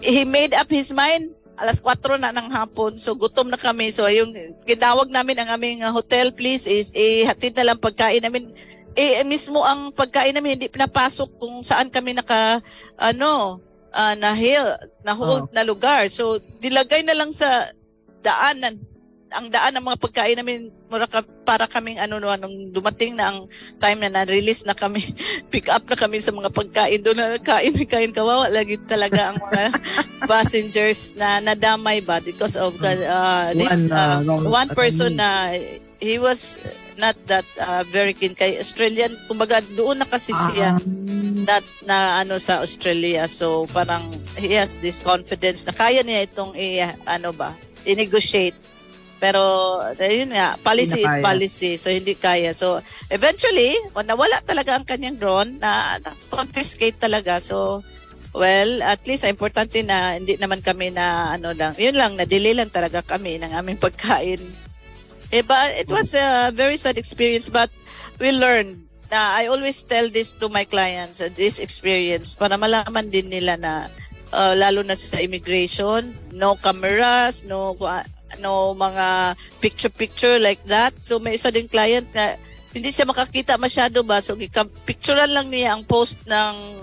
he made up his mind. 4:00 na ng hapon, so gutom na kami. So yung kinawag namin ang aming hotel, please, is hatid na lang pagkain namin. Mismo ang pagkain namin hindi pinapasok kung saan kami na hold na lugar. So dilagay na lang sa daanan. Ang daan ng mga pagkain namin para kaming nung dumating na ang time na na-release na kami, pick up na kami sa mga pagkain doon na kain kawawa lagi talaga ang mga passengers na nadamay ba because of this one person na he was not that very keen kay Australian, kumbaga doon na kasi siya sa Australia, so parang he has this confidence na kaya niya itong i-negotiate. Pero, yun nga, policy is policy. So, hindi kaya. So, eventually, nawala talaga ang kanyang drone, na-confiscate talaga. So, well, at least, importante na hindi naman kami yun lang, na-delay lang talaga kami ng aming pagkain. But it was a very sad experience, but we learned. I always tell this to my clients, this experience, para malaman din nila na, lalo na sa immigration, no cameras, no mga picture like that. So may isa din client na hindi siya makakita masyado ba, so picturean lang niya ang post ng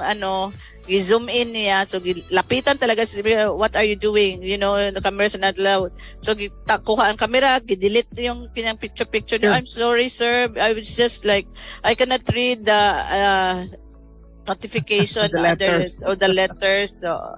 i-zoom in niya, so lapitan talaga siya, what are you doing, the cameras are not allowed. So kuha ang camera, delete yung picture niya. I'm sorry sir, I was just I cannot read the notification or the letters. So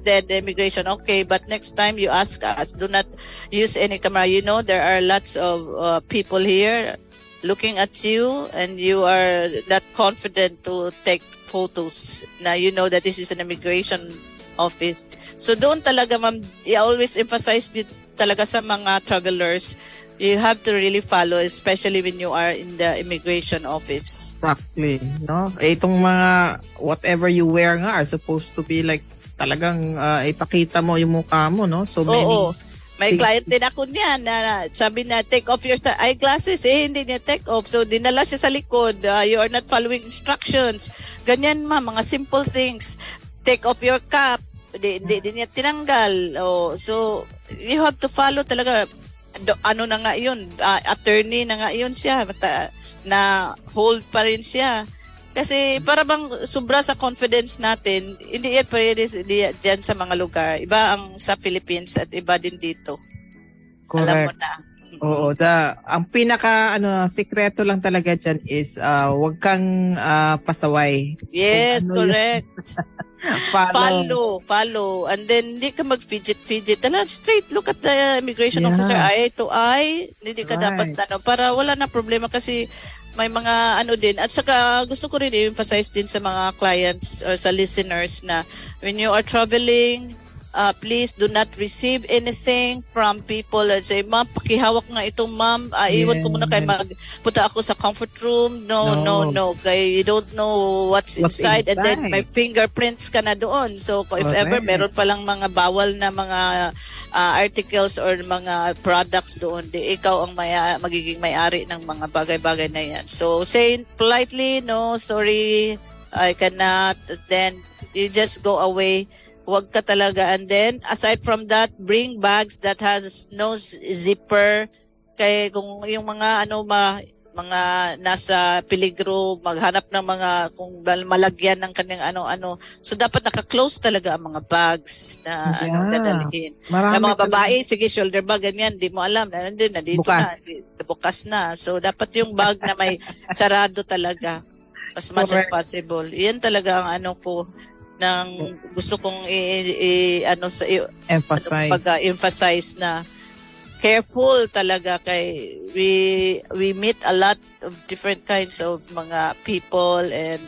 the immigration, okay, but next time you ask us, do not use any camera. There are lots of people here looking at you, and you are not confident to take photos. Now that this is an immigration office. So doon talaga, ma'am, I always emphasize talaga sa mga travelers, you have to really follow, especially when you are in the immigration office. Exactly, no? Itong mga whatever you wear nga are supposed to be like talagang ipakita mo yung mukha mo, no? So many. Oo. May things. client din ako niyan na sabi na take off your eyeglasses, hindi niya take off. So dinala siya sa likod, you are not following instructions. Ganyan mga simple things. Take off your cap, di niya tinanggal. So you have to follow talaga. Ano na nga yun, attorney na nga yun siya, na hold pa rin siya. Kasi para bang sobra sa confidence natin, hindi yan pwede dyan sa mga lugar. Iba ang sa Philippines at iba din dito. Correct. Alam mo na. Oo, ang pinaka sikreto lang talaga dyan is wag kang pasaway. Yes, Kung ano correct. Follow. And then, hindi ka mag-fidget. Straight look at the immigration officer, eye to eye. Hindi ka dapat, para wala na problema kasi may mga din. At saka, gusto ko rin i-emphasize din sa mga clients or sa listeners na when you are traveling, please do not receive anything from people and say, ma'am, pakihawak na itong ma'am. Iwan ko muna kayo magpunta ako sa comfort room. No. Kaya you don't know what's inside. And then may fingerprints ka na doon. So if ever meron palang mga bawal na mga articles or mga products doon, di ikaw ang magiging may-ari ng mga bagay-bagay na yan. So say politely, no, sorry, I cannot. Then you just go away. Huwag ka talaga. And then, aside from that, bring bags that has no zipper. Kaya kung yung mga mga nasa peligro, maghanap ng mga kung malagyan ng kanyang ano-ano. So dapat naka-close talaga ang mga bags na dadalhin. Na mga babae, sige, shoulder bag, ganyan, di mo alam. Nandito bukas. Bukas na. So dapat yung bag na may sarado talaga as much as possible. Yan talaga ang ko ng gusto kong emphasize na careful talaga kay we meet a lot of different kinds of mga people and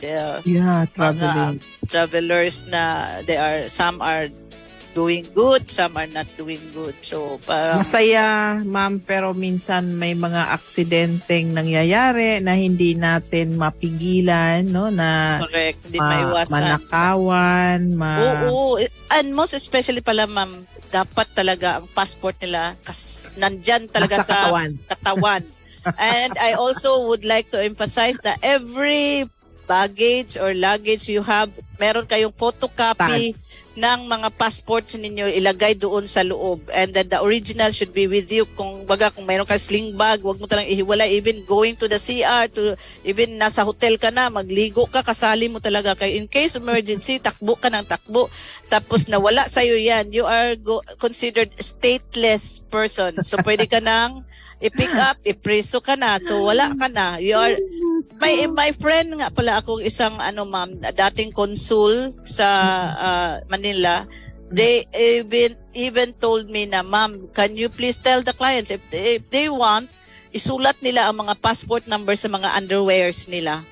travelers na some are doing good, some are not doing good. So parang masaya, ma'am, pero minsan may mga aksidenteng nangyayari na hindi natin mapigilan, no, na correct, hindi maiwasan. Manakawan, Oo, and most especially pala, ma'am, dapat talaga ang passport nila nandyan talaga sa katawan. And I also would like to emphasize that every baggage or luggage you have, meron kayong photocopy ng mga passports ninyo, ilagay doon sa loob. And then the original should be with you. Kung mayroon ka sling bag, wag mo talang ihiwalay. Even going to the CR, even nasa hotel ka na, magligo ka, kasali mo talaga. Kaya in case of emergency, takbo ka ng takbo. Tapos nawala sa'yo yan, you are considered stateless person. So pwede ka nang i-pick up, ipreso ka na. So wala ka na. You are my friend nga pala akong isang ma'am, dating consul sa Manila. They even told me na, ma'am, can you please tell the clients if they want, isulat nila ang mga passport number sa mga underwears nila.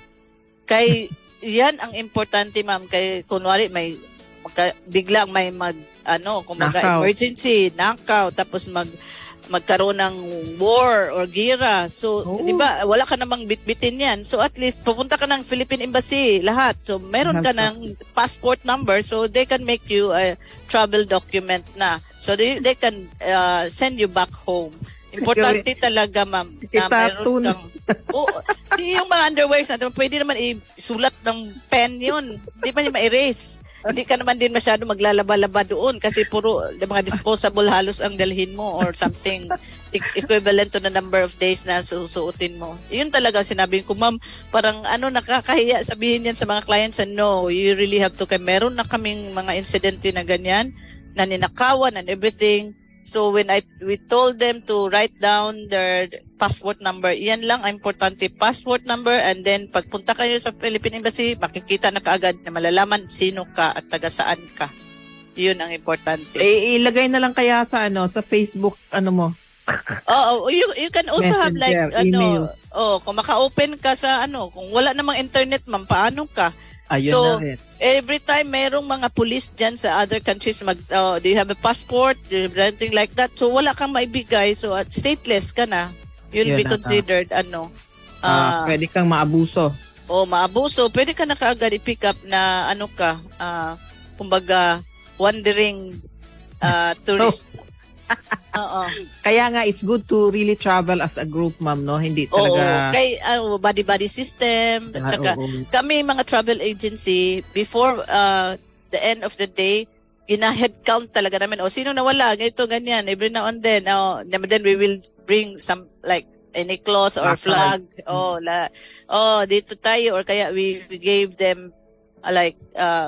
Kay yan ang importante, ma'am. Kay kunwari biglang may emergency, knockout, tapos magkaroon ng war or gira. So, di ba, wala ka namang bitbitin yan. So, at least, pupunta ka ng Philippine Embassy, lahat. So, meron ka ng passport number, so they can make you a travel document na. So, they can send you back home. Importante talaga, ma'am, na meron kang yung mga underwears natin, pwede naman isulat ng pen yun. Hindi man yung ma-erase. Hindi ka naman din masyado maglalaba-laba doon kasi puro mga disposable halos ang dalhin mo or something equivalent to the number of days na susuotin mo. Yun talaga sinabi ko, ma'am, parang nakakahiya sabihin yan sa mga clients. No, you really have to. Meron na kaming mga incidente na ganyan, na ninakawan and everything. So when we told them to write down their passport number, iyan lang ang importante, passport number, and then pagpunta kayo sa Philippine Embassy, makikita na kaagad na malalaman sino ka at taga saan ka. Yun ang importante. Ilagay na lang kaya sa sa Facebook mo. You can also Messenger, have like email. kung maka-open ka sa kung wala namang internet, ma'am, paano ka? Ayun So, na rin. every time merong mga police dyan sa other countries, do you have a passport? Do you have anything like that? So, wala kang maibigay. So, stateless ka na. You'll Yun be na. considered, Pwede kang maabuso. maabuso. Pwede ka na kaagad i-pick up na, kumbaga, wandering tourist. Oo. Kaya nga, it's good to really travel as a group, ma'am, no? Hindi talaga... Kay body-body system. At saka, kami mga travel agency, before the end of the day, ina-head count talaga namin. Sino nawala? Ganito, ganyan. Every now and then. Then we will bring some, like, any cloth or flag. Dito tayo. Or kaya we gave them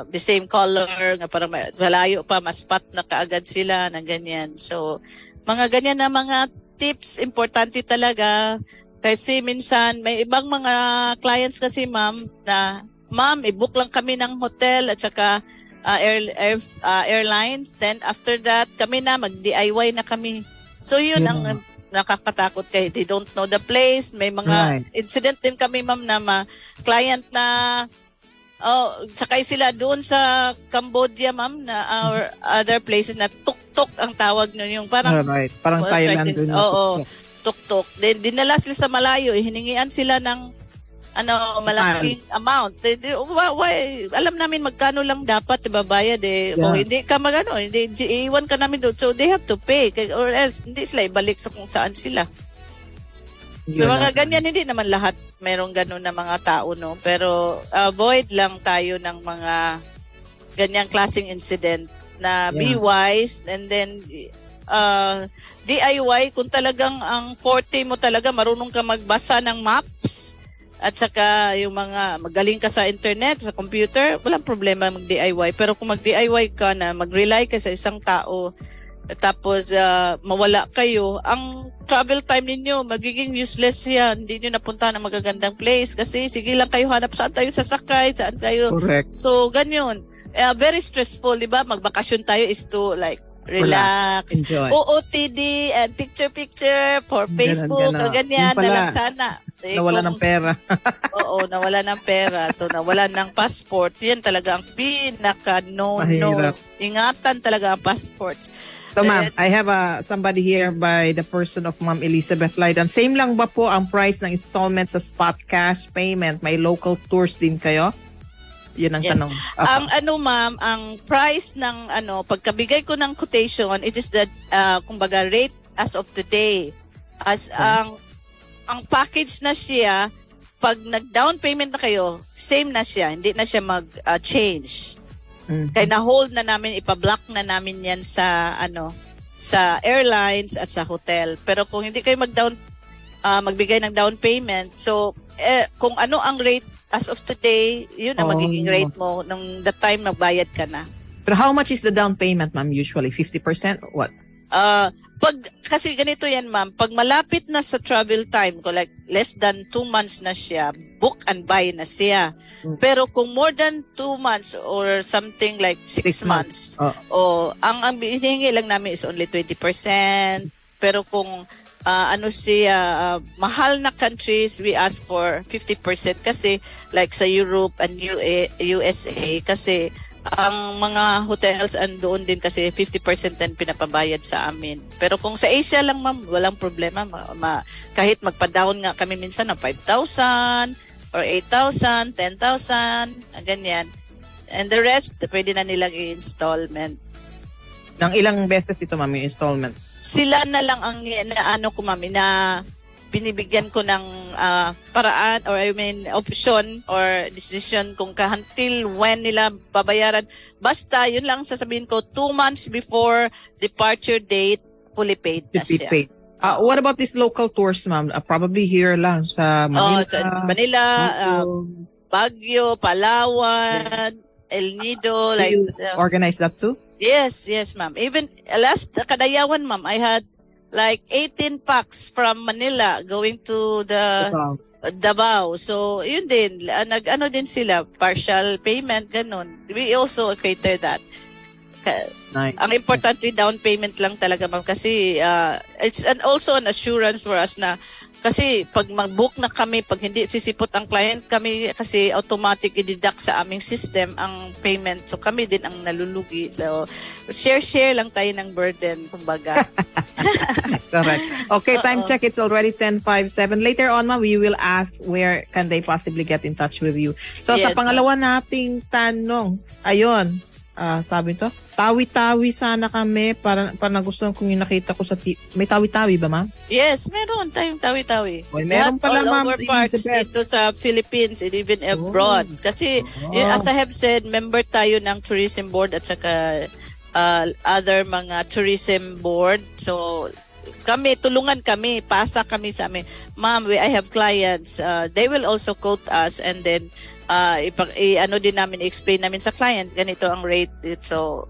the same color, nga parang malayo pa, mas spot na kaagad sila, ng ganyan. So, mga ganyan na mga tips, importante talaga. Kasi minsan, may ibang mga clients kasi, ma'am, na, ma'am, i-book lang kami ng hotel at saka airlines. Then, after that, kami na, mag-DIY na kami. So, yun ang nakakatakot kay they don't know the place. May mga incident din kami, ma'am, na client na sakay sila doon sa Cambodia, ma'am, na our other places na tuk-tuk ang tawag nun, yung parang Parang Thailand doon. Oo, tuk-tuk. Then dinala sila sa malayo, hiningian sila ng malaking amount. Why? Alam namin magkano lang dapat ibabayad Kung hindi ka hindi iwan ka namin doon. So they have to pay or else hindi sila ibalik sa kung saan sila. So, mga ganyan, hindi naman lahat merong ganun na mga tao, no? Pero avoid lang tayo ng mga ganyang klaseng incident na be wise, and then DIY, kung talagang ang forte mo talaga, marunong ka magbasa ng maps, at saka yung mga magaling ka sa internet, sa computer, walang problema mag-DIY. Pero kung mag-DIY ka na, mag-rely ka sa isang tao, tapos mawala kayo, ang travel time ninyo magiging useless yan. Hindi nyo napunta ng magagandang place kasi sige lang kayo hanap saan tayo sasakay, saan tayo. Correct. So ganyan, very stressful, di ba? Magbakasyon tayo is to like relax, enjoy. OOTD and picture for Facebook, ganyan na lang sana. Nawala ng pera. Oo, nawala ng pera. So, nawala ng passport. Yan talaga ang pinaka-no. Ingatan talaga ang passports. So, ma'am, I have somebody here by the person of Ma'am Elizabeth Laidan. Same lang ba po ang price ng installment sa spot cash payment? May local tours din kayo? Yun ang tanong. Ma'am, ang price ng pagkabigay ko ng quotation, it is the kumbaga rate as of today. As ang package na siya, pag nag-down payment na kayo, same na siya, hindi na siya mag-change. Kaya na-hold na namin, ipa-block na namin yan sa sa airlines at sa hotel. Pero kung hindi kayo magbigay ng down payment, so kung ano ang rate as of today, yun ang magiging rate mo nung the time magbayad ka na. Pero how much is the down payment, ma'am? Usually 50% or what? Kasi ganito yan, ma'am, pag malapit na sa travel time ko, like less than 2 months na siya, book and buy na siya. Pero kung more than 2 months or something like 6 months, ang hinihingi lang namin is only 20%. Pero kung mahal na countries, we ask for 50% kasi like sa Europe and USA, kasi ang mga hotels andoon din kasi 50% din pinapabayad sa amin. Pero kung sa Asia lang, ma'am, walang problema. Kahit magpa-down nga kami minsan ng 5,000 or 8,000, 10,000, ganyan. And the rest, pwede na nilang i-installment. Nang ilang beses ito, ma'am, yung installment? Sila na lang ang na binibigyan ko ng paraan or option or decision kung until when nila babayaran. Basta yun lang sasabihin ko, 2 months before departure date, fully paid na siya. What about these local tours, ma'am? Probably here lang sa Manila. Sa Manila, Baguio, Palawan, El Nido. Do you organize that too? Yes, ma'am. Even last Kadayawan, ma'am, I had like 18 packs from Manila going to the Davao. So, yun din. Nag-ano din sila, partial payment, ganun. We also cater that. Nice. Ang importante, down payment lang talaga, ma'am. Kasi it's also an assurance for us na Kasi pag mag-book na kami, pag hindi sisipot ang client, kami kasi automatic i-deduct sa aming system ang payment. So kami din ang nalulugi. So share lang tayo ng burden, kumbaga. Correct. Okay, time Oo. check. It's already 10:57. Later on, ma'am, we will ask where can they possibly get in touch with you. So sa Yes, pangalawa nating tanong, ayun, sabi to, tawi-tawi sana kami para nagustuhan kong yung nakita ko sa may tawi-tawi ba, ma'am? Yes, meron tayong tawi-tawi. Well, meron Lahat pala, all ma'am, over parts Elizabeth. dito sa Philippines and even abroad. Kasi, as I have said, member tayo ng tourism board at saka other mga tourism board. So, tulungan kami, pasa kami sa amin. Ma'am, I have clients. They will also quote us and then din namin, explain namin sa client, ganito ang rate. So,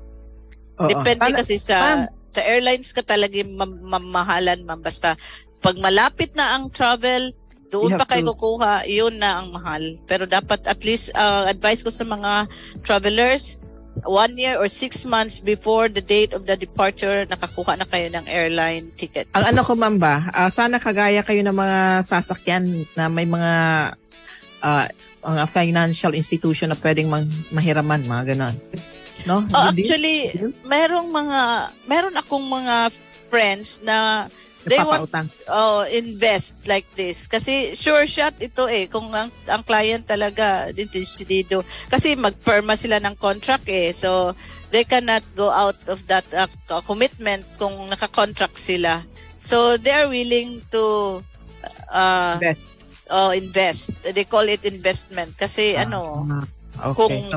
depende kasi sa airlines ka talaga mamahalan, ma'am. Basta, pag malapit na ang travel, doon pa kayo kukuha, yun na ang mahal. Pero dapat at least, advice ko sa mga travelers, 1 year or 6 months before the date of the departure, nakakuha na kayo ng airline tickets. Ang ano ko, ma'am ba, sana kagaya kayo ng mga sasakyan na may mga financial institution na pwedeng mahiraman, mga ganon. No? Actually, meron akong mga friends na they want invest like this. Kasi sure shot ito kung ang client talaga decidido. Kasi magperma sila ng contract So, they cannot go out of that commitment kung naka-contract sila. So, they are willing to invest. They call it investment. Kasi kung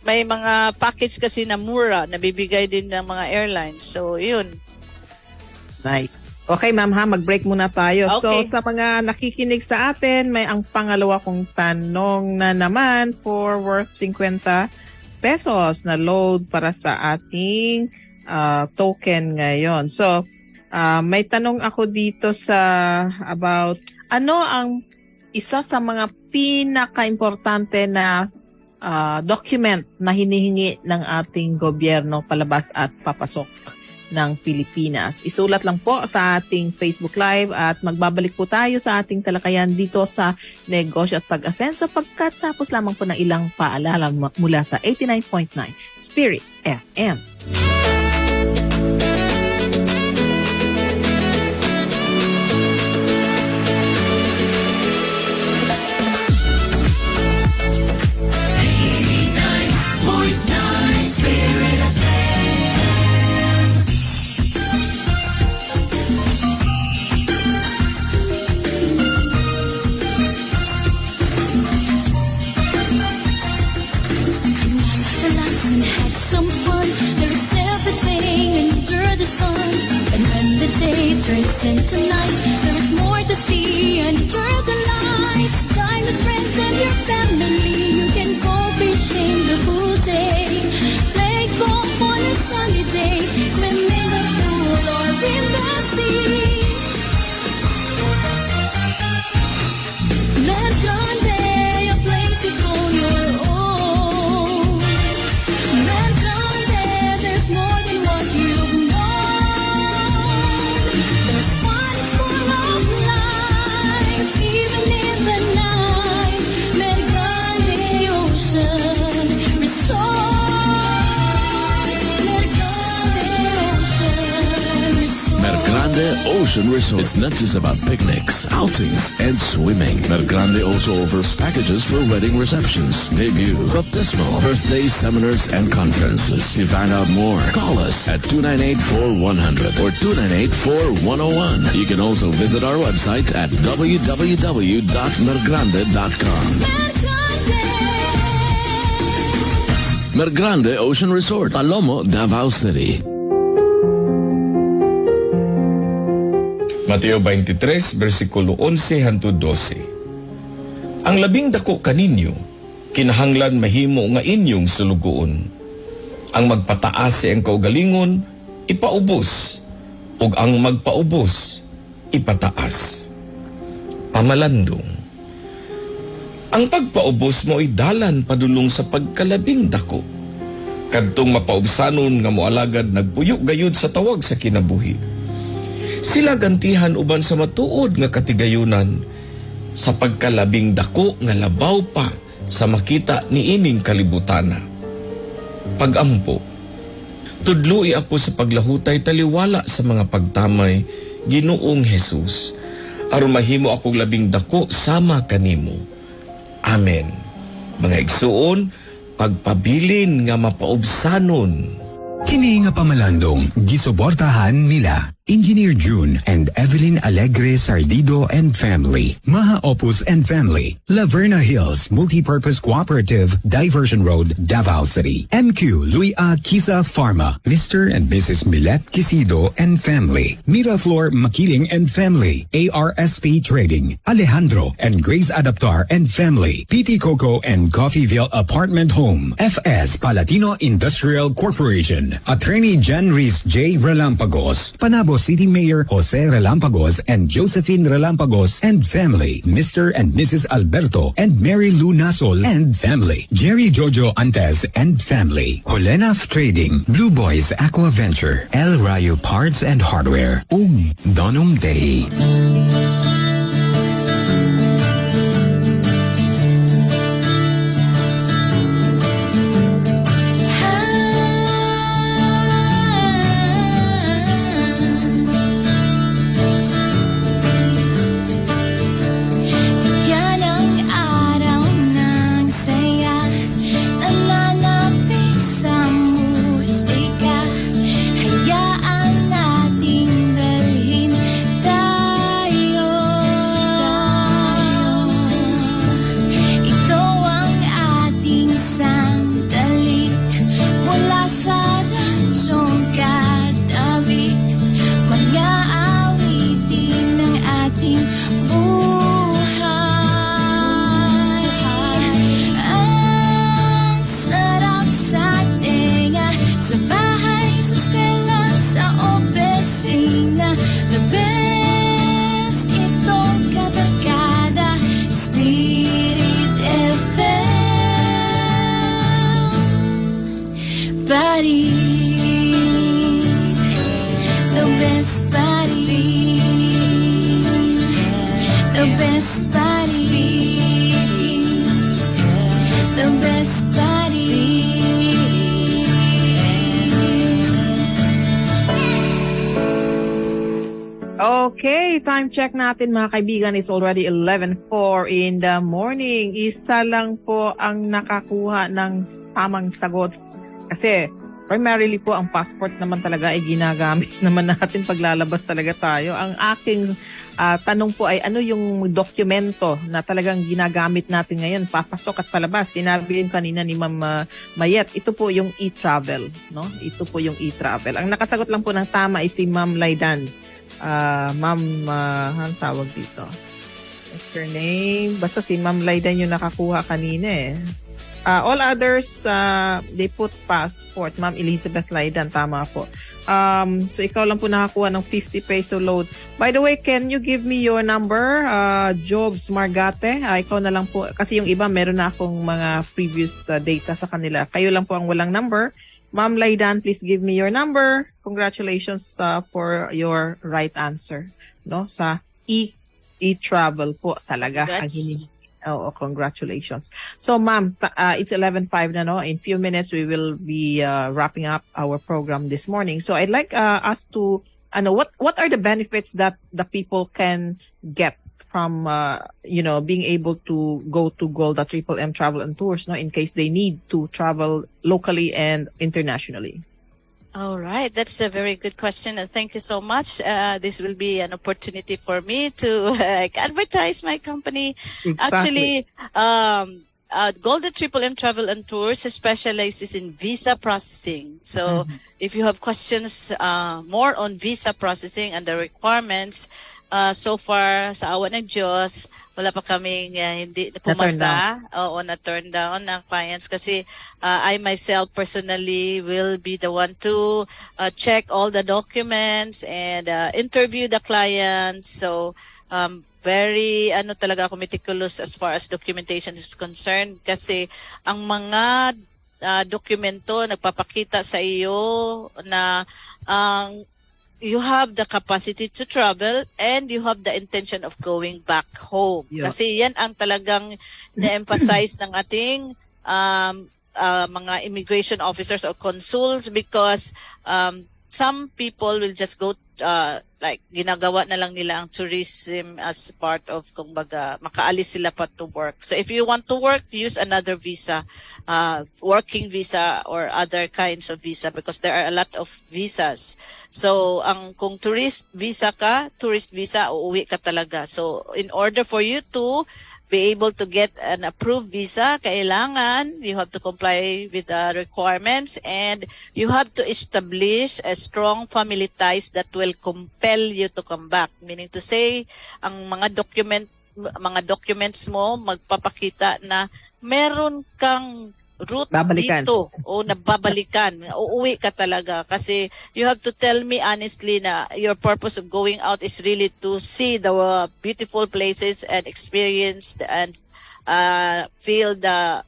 may mga package kasi na mura, nabibigay din ng mga airlines. So, yun. Nice. Okay, ma'am, mag-break muna tayo. Okay. So, sa mga nakikinig sa atin, may ang pangalawa kong tanong na naman for worth 50 pesos na load para sa ating token ngayon. So, may tanong ako dito about ano ang isa sa mga pinaka-importante na document na hinihingi ng ating gobyerno palabas at papasok ng Pilipinas. Isulat lang po sa ating Facebook Live at magbabalik po tayo sa ating talakayan dito sa Negosyo at Pag-asenso pagkatapos lamang po ng ilang paalala mula sa 89.9 Spirit FM. Relax and have some fun. There is everything under the sun. And when the day turns into night, there is more to see under the lights. Time with friends and your family. You can go fishing the whole day. Play golf on a sunny day. Swim in the pool or in the sea. Let one day a place to call your own. Let one day there's more than what you've known. There's fun full of life, even in the night. Let Grande Ocean Resort. Let Grande Ocean Resort. Mergrande Ocean Resort. It's not just about picnics, outings, and swimming. Mergrande also offers packages for wedding receptions, debut, baptismal, birthday seminars, and conferences. To find out more, call us at 298-4100 or 298-4101. You can also visit our website at www.mergrande.com. Mergrande Ocean Resort, Palomo, Davao City. Mateo 23, versikulo 11 hangtod 12. Ang labing dako kaninyo, kinahanglan mahimo nga inyong sulugoon. Ang magpataas ang kaugalingon, ipaubos, ug ang magpaubos, ipataas. Pamalandong. Ang pagpaubos mo ay dalan padulong sa pagkalabing dako. Kadtong mapaubsanon nga moalagad nagpuyo gayud sa tawag sa kinabuhi. Sila gantihan uban sa matuod nga katigayunan sa pagkalabing dako nga labaw pa sa makita ni ining kalibutana. Pagampo, tudloi ako sa paglahutay taliwala sa mga pagtamay Ginoong Jesus, aron mahimo akong labing dako sama kanimo. Amen. Mga igsuon, pagpabilin nga mapaubsanon. Kini nga pamalandong gisuportahan nila Engineer June and Evelyn Alegre Sardido and family, Maha Opus and family, Laverna Hills Multipurpose Cooperative, Diversion Road, Davao City, MQ Louis A. Kisa Pharma, Mr. and Mrs. Milet Quisido and family, Miraflor Makiling and family, ARSP Trading, Alejandro and Grace Adaptar and family, PT Coco and Coffeeville Apartment Home, FS Palatino Industrial Corporation, Attorney Jan Reese J. Relampagos, Panabo City Mayor Jose Relampagos and Josephine Relampagos and family, Mr. and Mrs. Alberto and Mary Lou Nasol and family, Jerry Jojo Antes and family, Holenaf Trading, Blue Boys Aqua Venture, El Rayo Parts and Hardware, ug Donum Day. Yan ang araw ng saya, nananapit sa musika. Hayaan nating dalhin tayo. Ito ang ating sandali, mula sa radyong katabi. Mga awitin ng ating buhay. Ang sarap sa tenga, sa bahay, sa eskwela, sa opisina. The best, itong kabarkada, Spirit FM. Buddy, the best buddy, the best buddy, the best buddy. Okay, time check natin mga kaibigan is already 11:04 in the morning. Isa lang po ang nakakuha ng tamang sagot. Kasi primarily po ang passport naman talaga ay ginagamit naman natin paglalabas talaga tayo. Ang aking tanong po ay ano yung dokumento na talagang ginagamit natin ngayon papasok at palabas. Sinabi rin kanina ni Ma'am Mayet, ito po yung e-travel, no? Ito po yung e-travel. Ang nakasagot lang po ng tama ay si Ma'am Laidan. Ma'am, ang tawag dito. What's your name? Basta si Ma'am Laidan yung nakakuha kanina eh. All others, they put passport. Ma'am Elizabeth Laidan, tama po. So ikaw lang po nakakuha ng 50 peso load. By the way, can you give me your number? Jobs Margate. Ikaw na lang po. Kasi yung iba, meron na akong mga previous data sa kanila. Kayo lang po ang walang number. Ma'am Laidan, please give me your number. Congratulations for your right answer. No, sa e-travel po talaga. Oh, congratulations. So, ma'am, it's 11:05 na, no? In few minutes, we will be wrapping up our program this morning. So, I'd like us to know what are the benefits that the people can get from being able to go to Golda Triple M Travel and Tours, no, in case they need to travel locally and internationally. All right, that's a very good question, and thank you so much. This will be an opportunity for me to advertise my company. Exactly. Actually, Golden Triple M Travel and Tours specializes in visa processing. So, if you have questions more on visa processing and the requirements, so far sa awa ng Diyos, wala pa kaming hindi pumasa o na-turn down ng clients kasi I myself personally will be the one to check all the documents and interview the clients. So very talaga ako meticulous as far as documentation is concerned kasi ang mga dokumento nagpapakita sa iyo na ang you have the capacity to travel and you have the intention of going back home. Yeah. Kasi yan ang talagang na-emphasize ng ating mga immigration officers or consuls, because some people will just go like ginagawa na lang nila ang tourism as part of, kumbaga, makaalis sila pa to work. So if you want to work, use another visa, working visa or other kinds of visa, because there are a lot of visas. So kung tourist visa ka, uuwi ka talaga. So in order for you to be able to get an approved visa, kailangan you have to comply with the requirements, and you have to establish a strong family ties that will compel you to come back. Meaning to say, ang mga documents mo magpapakita na meron kang route Babalikan. dito o nababalikan. Uuwi ka talaga kasi you have to tell me honestly na your purpose of going out is really to see the beautiful places and experience and feel the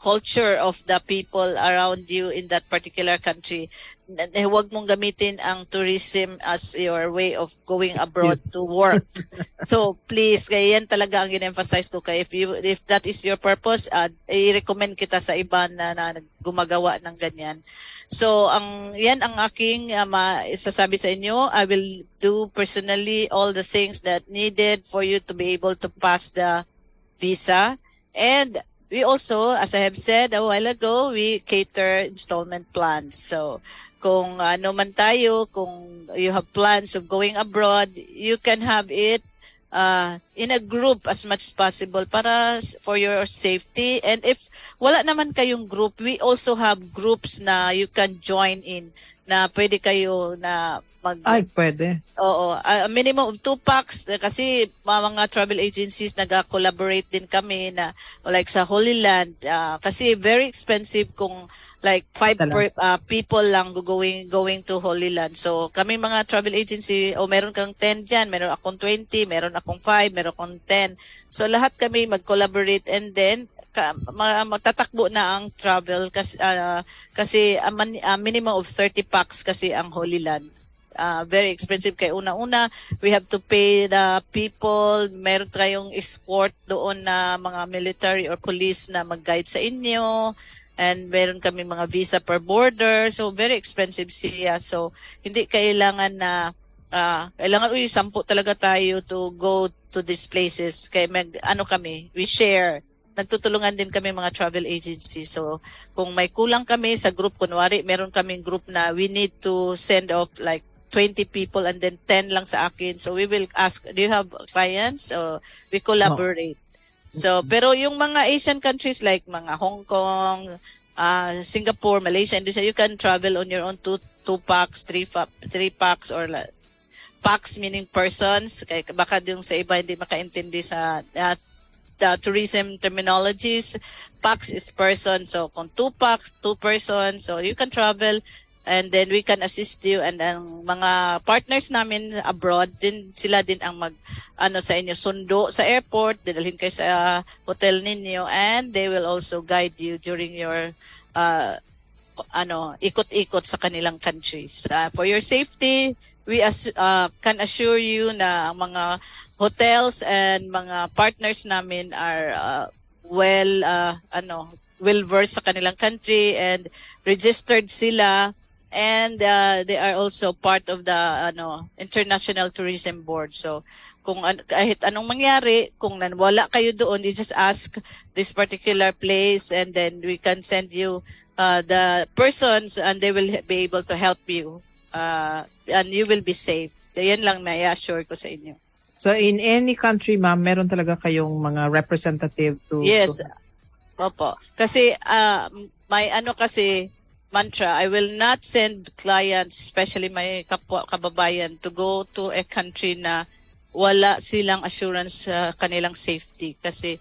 culture of the people around you in that particular country. Huwag mong gamitin ang tourism as your way of going abroad to work. So please, kaya yan talaga ang in-emphasize ko. Kaya if that is your purpose, i-recommend kita sa iba na gumagawa ng ganyan. So yan ang aking isasabi sa inyo. I will do personally all the things that needed for you to be able to pass the visa. And we also, as I have said a while ago, we cater installment plans. So kung ano man tayo, kung you have plans of going abroad, you can have it in a group as much as possible for your safety. And if wala naman kayong group, we also have groups na you can join in, na pwede kayo na pwede. Oo, a minimum of 2 packs kasi mga travel agencies nag-collaborate din kami na like sa Holy Land, kasi very expensive kung like 5 people lang going to Holy Land. So kami mga travel agency, meron kang 10 dyan, meron akong 20, meron akong 5, meron akong 10. So lahat kami mag-collaborate, and then matatakbo na ang travel kasi minimum of 30 packs kasi ang Holy Land. Very expensive kay una-una, we have to pay the people, meron tayong escort doon na mga military or police na mag-guide sa inyo, and meron kami mga visa per border, so very expensive siya. So hindi kailangan na kailangan 10 talaga tayo to go to these places. Kaya we share. Nagtutulungan din kami mga travel agency. So kung may kulang kami sa group, kunwari meron kaming group na we need to send off like 20 people and then 10 lang sa akin. So we will ask, do you have clients? So we collaborate. So pero yung mga Asian countries like mga Hong Kong, Singapore, Malaysia, Indonesia, you can travel on your own, 2 packs, 3 packs, or packs meaning persons. Kaya baka yung sa iba hindi makaintindi sa the tourism terminologies. Packs is person. So kung 2 packs, 2 persons, so you can travel. And then we can assist you, and ang mga partners namin abroad din, sila din ang sa inyo sundo sa airport, dadalhin kayo sa hotel ninyo, and they will also guide you during your ikot-ikot sa kanilang countries. For your safety, we can assure you na ang mga hotels and mga partners namin are well versed sa kanilang country and registered sila. And they are also part of the International Tourism Board. So kung kahit anong mangyari, kung wala kayo doon, you just ask this particular place, and then we can send you the persons, and they will be able to help you, and you will be safe. Yan lang na i-assure ko sa inyo. So in any country, ma'am, meron talaga kayong mga representative to... Yes. Opo. Kasi may mantra, I will not send clients, especially my kababayan, to go to a country na wala silang assurance sa kanilang safety. Kasi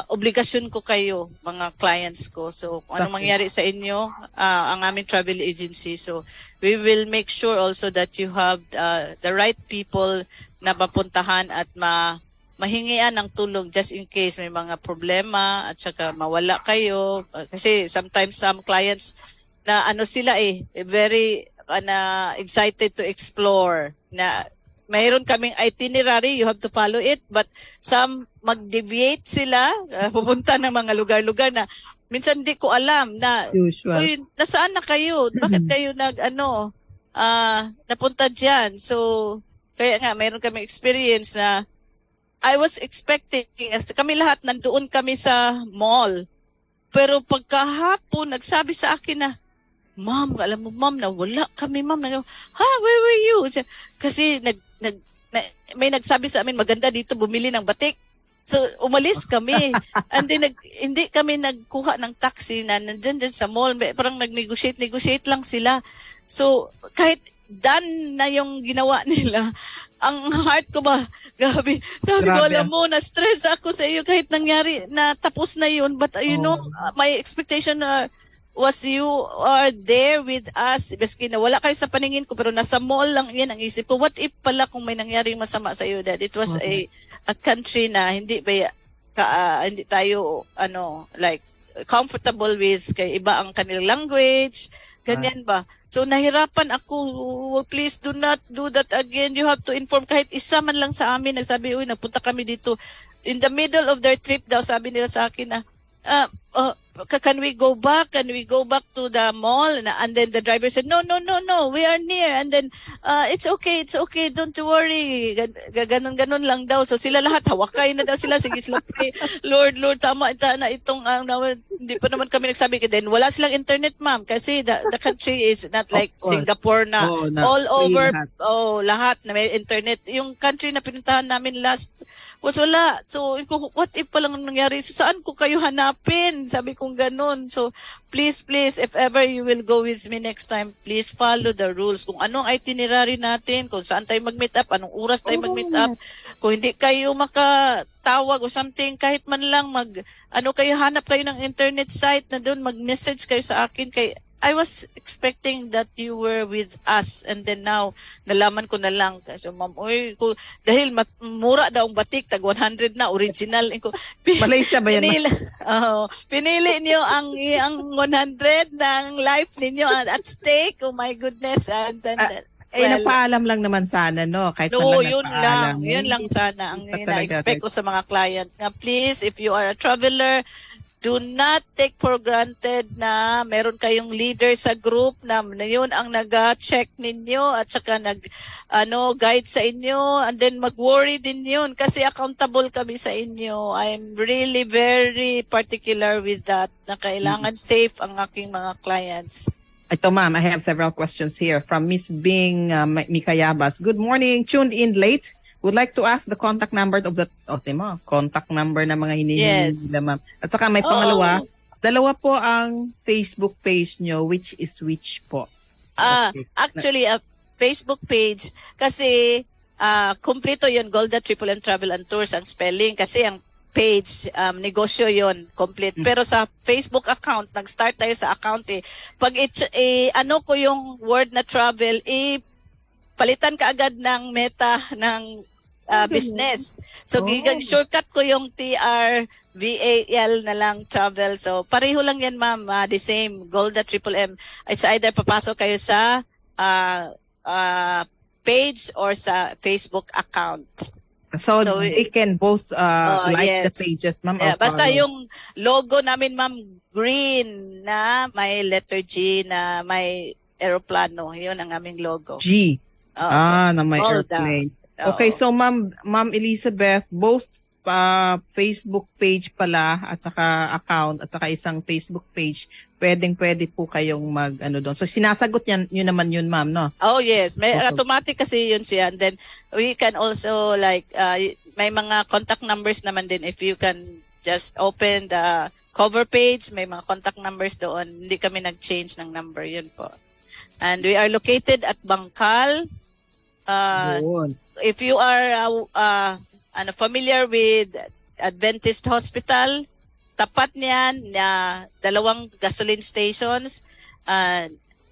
obligasyon ko kayo, mga clients ko. So kung anong mangyari sa inyo, ang aming travel agency. So we will make sure also that you have the right people na mapuntahan at mahingian ng tulong just in case may mga problema at saka mawala kayo. Kasi sometimes some clients na sila very excited to explore na mayroon kaming itinerary, you have to follow it, but some mag-deviate sila, pupunta ng mga lugar-lugar na minsan hindi ko alam na, Usual. uy, nasaan na kayo? Bakit kayo napunta dyan? So, kaya nga, mayroon kami experience na I was expecting, kami lahat nandoon kami sa mall. Pero pagkahapon, nagsabi sa akin na, Ma'am, alam mo, Ma'am, nawala kami, Ma'am. Where were you? Kasi may nagsabi sa amin, maganda dito bumili ng batik. So, umalis kami. And then, hindi kami nagkuha ng taxi na nandyan din sa mall. Parang nag-negotiate lang sila. So, kahit done na yung ginawa nila, ang heart ko ba, gabi. Sabi ko, alam mo, na-stress ako sa iyo kahit nangyari na tapos na yun. But, you know, my expectation was you are there with us. Baski na wala kayo sa paningin ko, pero nasa mall lang yan ang isip ko. What if pala kung may nangyaring masama sa iyo, that it was a country na hindi hindi tayo, like, comfortable with, kay iba ang kanilang language, ganyan ba? So, nahirapan ako, please do not do that again. You have to inform kahit isa man lang sa amin. Nagsabi, uy, napunta kami dito. In the middle of their trip daw, sabi nila sa akin na, can we go back? Can we go back to the mall? And then the driver said, no, we are near. And then, it's okay, don't worry. Ganon lang daw. So sila lahat, hawakay na daw sila. Sige sila, pray. Lord, tama na itong, hindi pa naman kami nagsabi. Then wala silang internet, ma'am. Kasi the country is not like Singapore na all over, lahat na may internet. Yung country na pinuntahan namin last was wala. So, what if palang nangyari? So, saan ko kayo hanapin? Sabi kong ganun. So, please, if ever you will go with me next time, please follow the rules. Kung anong itinerary natin, kung saan tayo mag-meet up, anong oras tayo mag-meet up. Kung hindi kayo makatawag o something, kahit man lang kayo, hanap kayo ng internet site na doon, mag-message kayo sa akin. I was expecting that you were with us, and then now nalaman ko na lang. So, ma'am, dahil mura daw ang batik, tag 100 na original. Malaysia ba yan? Pinili niyo ang 100 ng life ninyo at stake. Oh my goodness. And then, napaalam lang naman sana, no? Kahit yun lang sana ang ina-expect ko sa mga client. Nga, please, if you are a traveler, do not take for granted na meron kayong leader sa group na yun ang nag-check ninyo at saka guide sa inyo, and then mag-worry din yun kasi accountable kami sa inyo. I'm really very particular with that na kailangan safe ang aking mga clients. Ito, ma'am, I have several questions here from Miss Bing Mikayabas. Good morning, tuned in late. Would like to ask the contact number of the contact number na mga hinihingi nila, ma'am. At saka may pangalawa, dalawa po ang Facebook page nyo, which is which po? Actually, a Facebook page kasi kumpleto yun, Golda Triple M Travel and Tours ang spelling kasi ang page, negosyo yon complete. Pero sa Facebook account, nag-start tayo sa account Pag ko yung word na travel, palitan ka agad ng meta ng business. So, shortcut ko yung TRVAL na lang, travel. So, pareho lang yan, ma'am. The same, Golda Triple M. It's either papasok kayo sa page or sa Facebook account. So they can both like the pages, ma'am. Basta yung logo namin, ma'am, green na may letter G na may aeroplano. Yun ang aming logo. G. Na may airplane. Okay, so Ma'am Elizabeth, both Facebook page pala at saka account at saka isang Facebook page, pwede po kayong doon. So sinasagot yun naman yun, ma'am, no? Oh, yes. May automatic kasi yun siya. And then we can also may mga contact numbers naman din if you can just open the cover page, may mga contact numbers doon. Hindi kami nag-change ng number, yun po. And we are located at Bangkal. If you are familiar with Adventist Hospital, tapat niyan na 2 gasoline stations,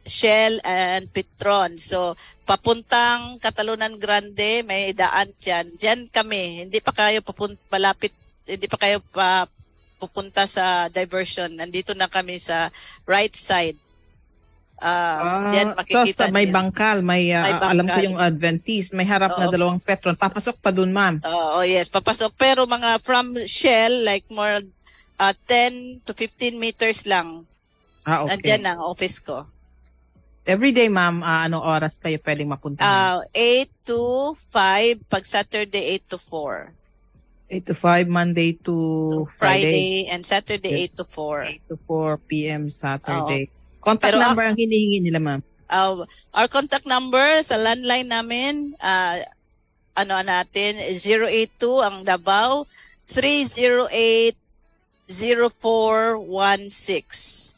Shell and Petron. So, papuntang Catalunan Grande, may daan dyan. Dyan kami. Hindi pa kayo pupunta sa diversion. Nandito na kami sa right side. Diyan So makikita sa may niyo. bangkal, may, alam ko bangkal. yung Adventist, may harap na Oo. dalawang Petron. Papasok pa dun, ma'am. Oh, yes, papasok. Pero mga from Shell, like more 10 to 15 meters lang. Okay. Nandiyan ang office ko. Every day, ma'am, anong oras kayo pwedeng mapunta? 8 to 5, pag Saturday 8 to 4. 8 to 5, Monday to Friday. Friday and Saturday 8 to 4. 8 to 4 p.m. Saturday. Contact Pero number ang hinihingi nila, ma'am. Our contact number sa landline namin, natin, 082 ang Davao, 308-0416.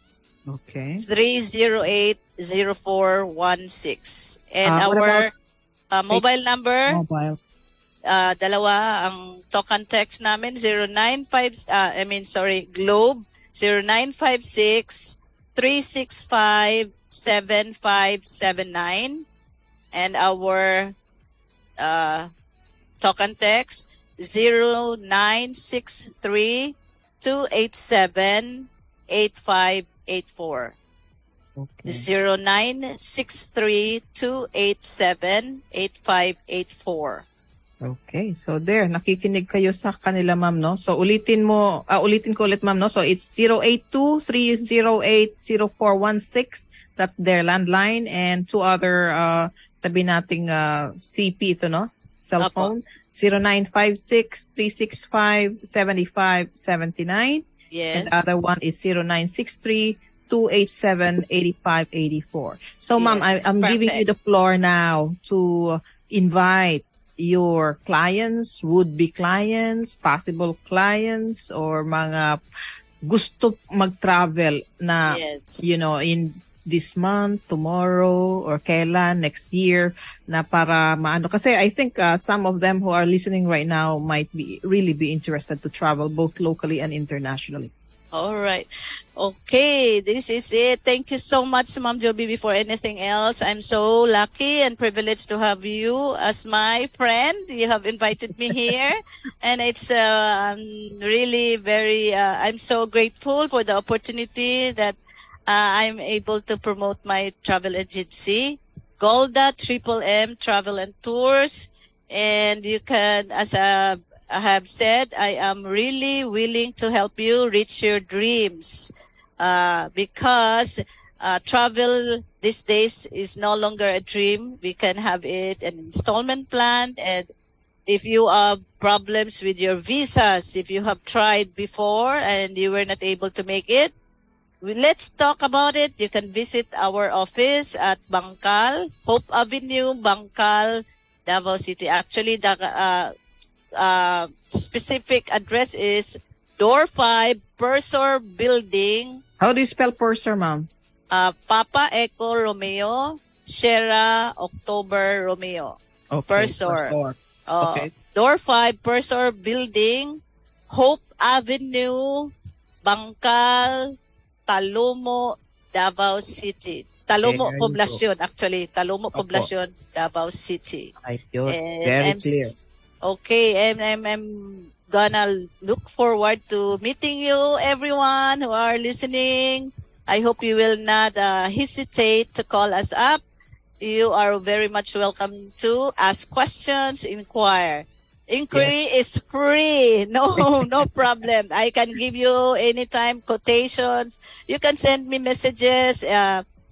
Okay. 308-0416. And What our mobile number, Mobile. dalawa ang talk and text namin, Globe, 0956-365-7579. And our talk and text, 0963-287-8584. Okay. 0963-287-8584. Okay. So there, nakikinig kayo sa kanila, ma'am, no? So ulitin ko ulit, ma'am, no? So it's 082-308-0416. That's their landline, and two other sabi nating CP ito, no? Cell phone, 0956-365-7579. Yes. And the other one is 0963-287-8584. So, ma'am, Yes, I'm giving you the floor now to invite your clients, would-be clients, possible clients, or mga gusto mag-travel na, Yes. in this month, tomorrow, or kailan, next year, na para maano. Kasi I think some of them who are listening right now might really be interested to travel both locally and internationally. All right. Okay, this is it. Thank you so much, Ma'am Joby. Before anything else, I'm so lucky and privileged to have you as my friend. You have invited me here, and it's really very, I'm so grateful for the opportunity that I'm able to promote my travel agency, Golda Triple M Travel and Tours. And you can, as I have said, I am really willing to help you reach your dreams, because travel these days is no longer a dream. We can have it an installment plan. And if you have problems with your visas, if you have tried before and you were not able to make it, let's talk about it. You can visit our office at Bangkal, Hope Avenue, Bangkal, Davao City. Actually, the specific address is Door 5, Pursor Building. How do you spell Purser, ma'am? Papa Echo Romeo, Sierra October Romeo. Okay. Pursor. Okay. Door 5, Pursor Building, Hope Avenue, Bangkal, Talomo, Davao City. Talomo Very Poblacion, actually. Talomo Opo. Poblacion, Davao City. Ay, yun. And Very I'm clear. Okay, I'm gonna look forward to meeting you, everyone who are listening. I hope you will not hesitate to call us up. You are very much welcome to ask questions, inquire. Inquiry is free. No problem. I can give you anytime quotations. You can send me messages,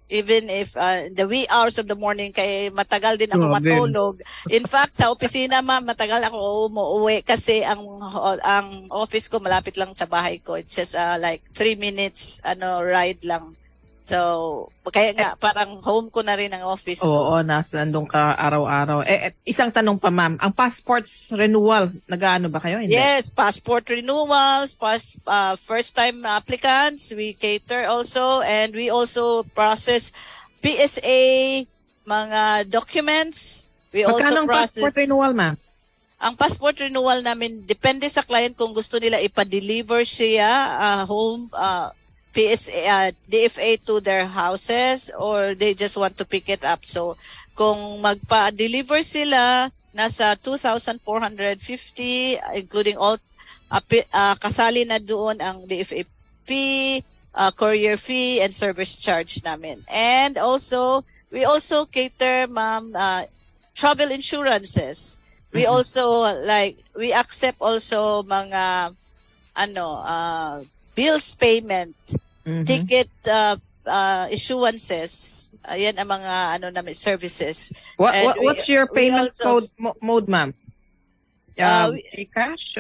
even if the wee hours of the morning, kay matagal din ako Grabe. matulog. In fact, sa opisina, ma'am, matagal ako umuwi kasi ang office ko malapit lang sa bahay ko. It's just like 3 minutes ride lang. So, kaya nga, parang home ko na rin ang office ko. Oo, nandun ka araw-araw. Isang tanong pa, ma'am. Ang passports renewal, nag-ano ba kayo? Hindi? Yes, passport renewals, first-time applicants, we cater also, and we also process PSA, mga documents. We Magkano also ang passport renewal, ma'am? Ang passport renewal namin, depende sa client kung gusto nila ipa-deliver siya home, PSA, DFA to their houses, or they just want to pick it up. So, kung magpa-deliver sila, nasa 2,450, including all, kasali na doon ang DFA fee, courier fee and service charge namin. And also, we also cater, ma'am, travel insurances. We also, we accept also mga, bills payment, ticket issuances. Ayan ang mga, namin, services. What's your payment also- mode, ma'am? GCash?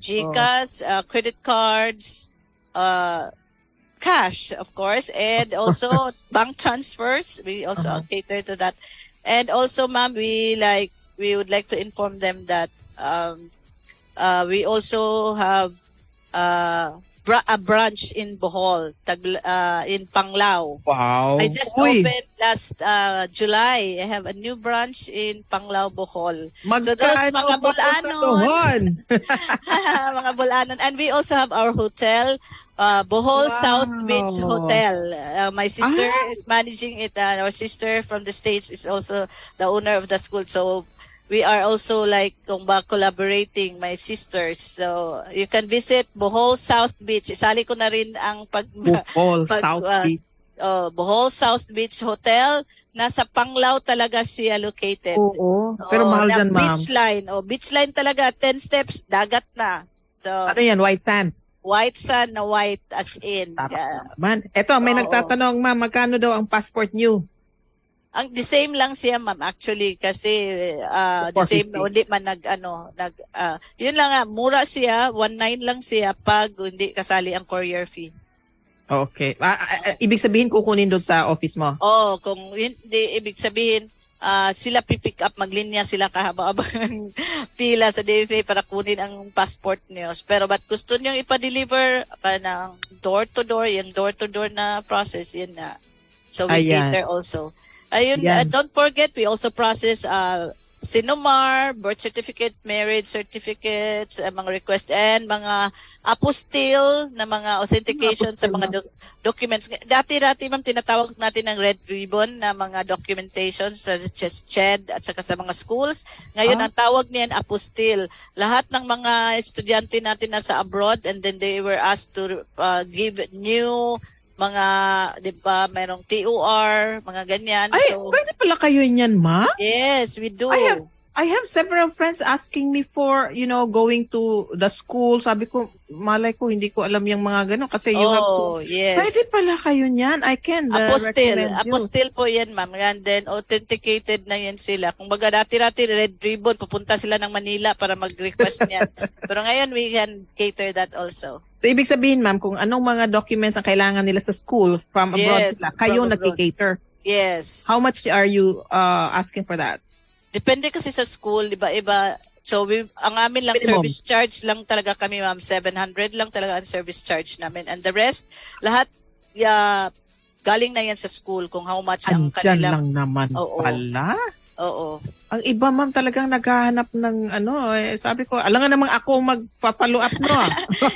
GCash, credit cards, cash, of course, and also bank transfers. We also cater to that. And also, ma'am, we would like to inform them that we also have a branch in Bohol, in Panglao. Wow. I just opened last July. I have a new branch in Panglao, Bohol. So those mga Bulanon. Mga Bulanon. And we also have our hotel, Bohol South Beach Hotel. My sister is managing it. Our sister from the States is also the owner of the school. So we are also collaborating, my sisters. So you can visit Bohol South Beach. Isali ko na rin ang Bohol South Beach. Bohol South Beach Hotel. Nasa Panglao talaga siya located. Oo. Pero mahal dyan, ma'am. Beach line talaga. 10 steps, dagat na. So, Ano yan? White sand? white sand na white as in. Man, eto, may nagtatanong, ma'am, magkano daw ang passport new? The same lang siya, ma'am, actually, kasi the same, hindi man yun lang nga, mura siya, 1.9 lang siya pag hindi kasali ang courier fee. Okay. Ibig sabihin, kukunin doon sa office mo? Kung hindi, ibig sabihin, sila pipick up, maglinya sila kahaba-habang pila sa DFA para kunin ang passport niyo. Pero ba't gusto niyo ipa-deliver ng door-to-door, yung door-to-door na process, yun na. So we cater also. Ayun, don't forget, we also process Sinumar, birth certificate, marriage certificates, mga request, and mga apostille na mga authentication sa mga documents. Dati-dati, ma'am, tinatawag natin ng red ribbon na mga documentations sa CHED at saka sa mga schools. Ngayon, ang tawag niyan apostille. Lahat ng mga estudyante natin nasa abroad, and then they were asked to give new mga, di ba, merong TOR, mga ganyan. Ay, pwede pala kayo niyan, ma? Yes, we do. I have several friends asking me for, going to the school. Sabi ko, malay ko, hindi ko alam yung mga gano'n. Kasi you have to. Yes. Pwede pala kayo niyan. I can recommend you. Apostille po yan, ma'am. And then, authenticated na yan sila. Kung baga, dati-dati, red ribbon, pupunta sila ng Manila para mag-request niyan. Pero ngayon, we can cater that also. So, ibig sabihin, ma'am, kung anong mga documents ang kailangan nila sa school from abroad sila, kayo nag-cater. Yes. How much are you asking for that? Depende kasi sa school, iba-iba. So, ang amin lang, minimum service charge lang talaga kami, ma'am. 700 lang talaga ang service charge namin. And the rest, lahat, galing na yan sa school kung how much ang Andyan kanilang. lang naman pala. Oo. Ang iba, ma'am, talagang naghahanap ng sabi ko, alam nga namang ako magpa-follow up, no?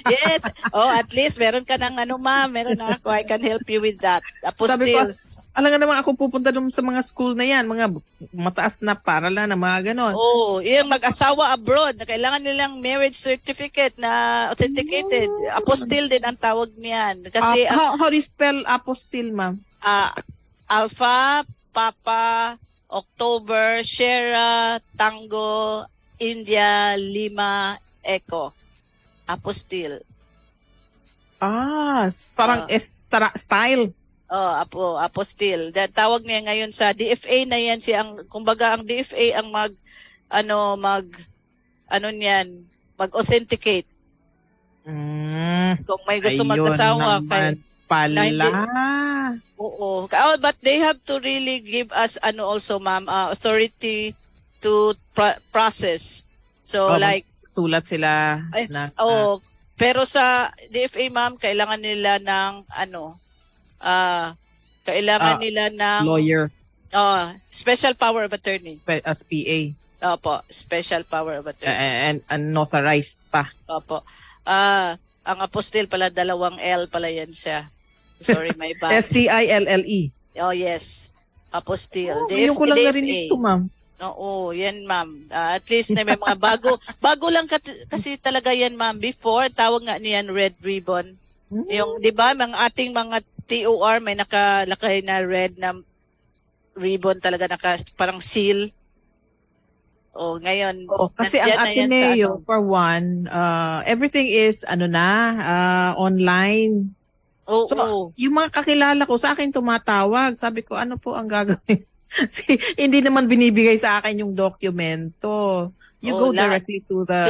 Yes. At least meron ka ng ma'am, meron na ako. I can help you with that. Apostilles. Alam nga namang ako pupunta doon sa mga school na yan, mga mataas na paralan na mga ganon. Yung mag-asawa abroad, na kailangan nilang marriage certificate na authenticated. Apostille din ang tawag niyan. Kasi how do you spell apostille, ma'am? Alpha, Papa, October, Sierra, Tango, India, Lima, Echo. Apostille. Parang style. Apostille. Tawag niya ngayon sa DFA na yan kumbaga ang DFA ang mag-authenticate. Kung may gusto mag-asawa kay Oo. But they have to really give us also, ma'am, authority to process. So sulat sila pero sa DFA, ma'am, kailangan nila ng lawyer. Special power of attorney. As PA. Opo, special power of attorney. And notarized pa. Opo. Ang apostille pala, 2 L pala yan siya. Sorry, my bad. STILLE. Oh, yes. Apostille. Yung ko lang narinig ito, ma'am. Oo, yan, ma'am. At least na may mga bago lang kasi talaga yan, ma'am. Before, tawag nga niyan red ribbon. Yung, di ba, mga ating mga TOR, may nakalakay na red na ribbon talaga, parang seal. O, ngayon, Kasi ang nandyan na yan sa Ateneo, ano. for one, everything is online. Oo, So, yung mga kakilala ko sa akin tumatawag. Sabi ko, ano po ang gagawin? Hindi naman binibigay sa akin yung dokumento. You go directly to the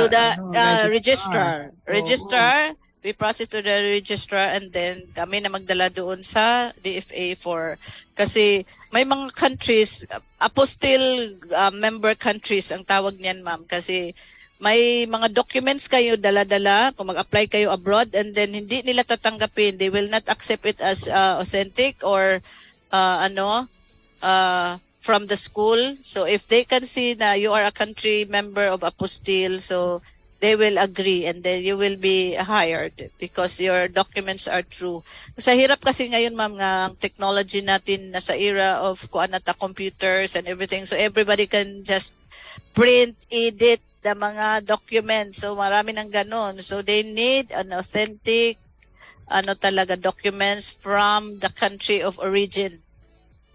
registrar. Oo. Registrar, we process to the registrar, and then kami na magdala doon sa DFA kasi may mga countries, apostille member countries ang tawag niyan, ma'am, kasi may mga documents kayo dala-dala kung mag-apply kayo abroad, and then hindi nila tatanggapin. They will not accept it as authentic or from the school. So if they can see na you are a country member of apostille, so they will agree, and then you will be hired because your documents are true. Sa hirap kasi ngayon, ma'am, nga ang technology natin nasa era of computers and everything, so everybody can just print, edit the mga documents. So marami ng ganon. So they need an authentic documents from the country of origin.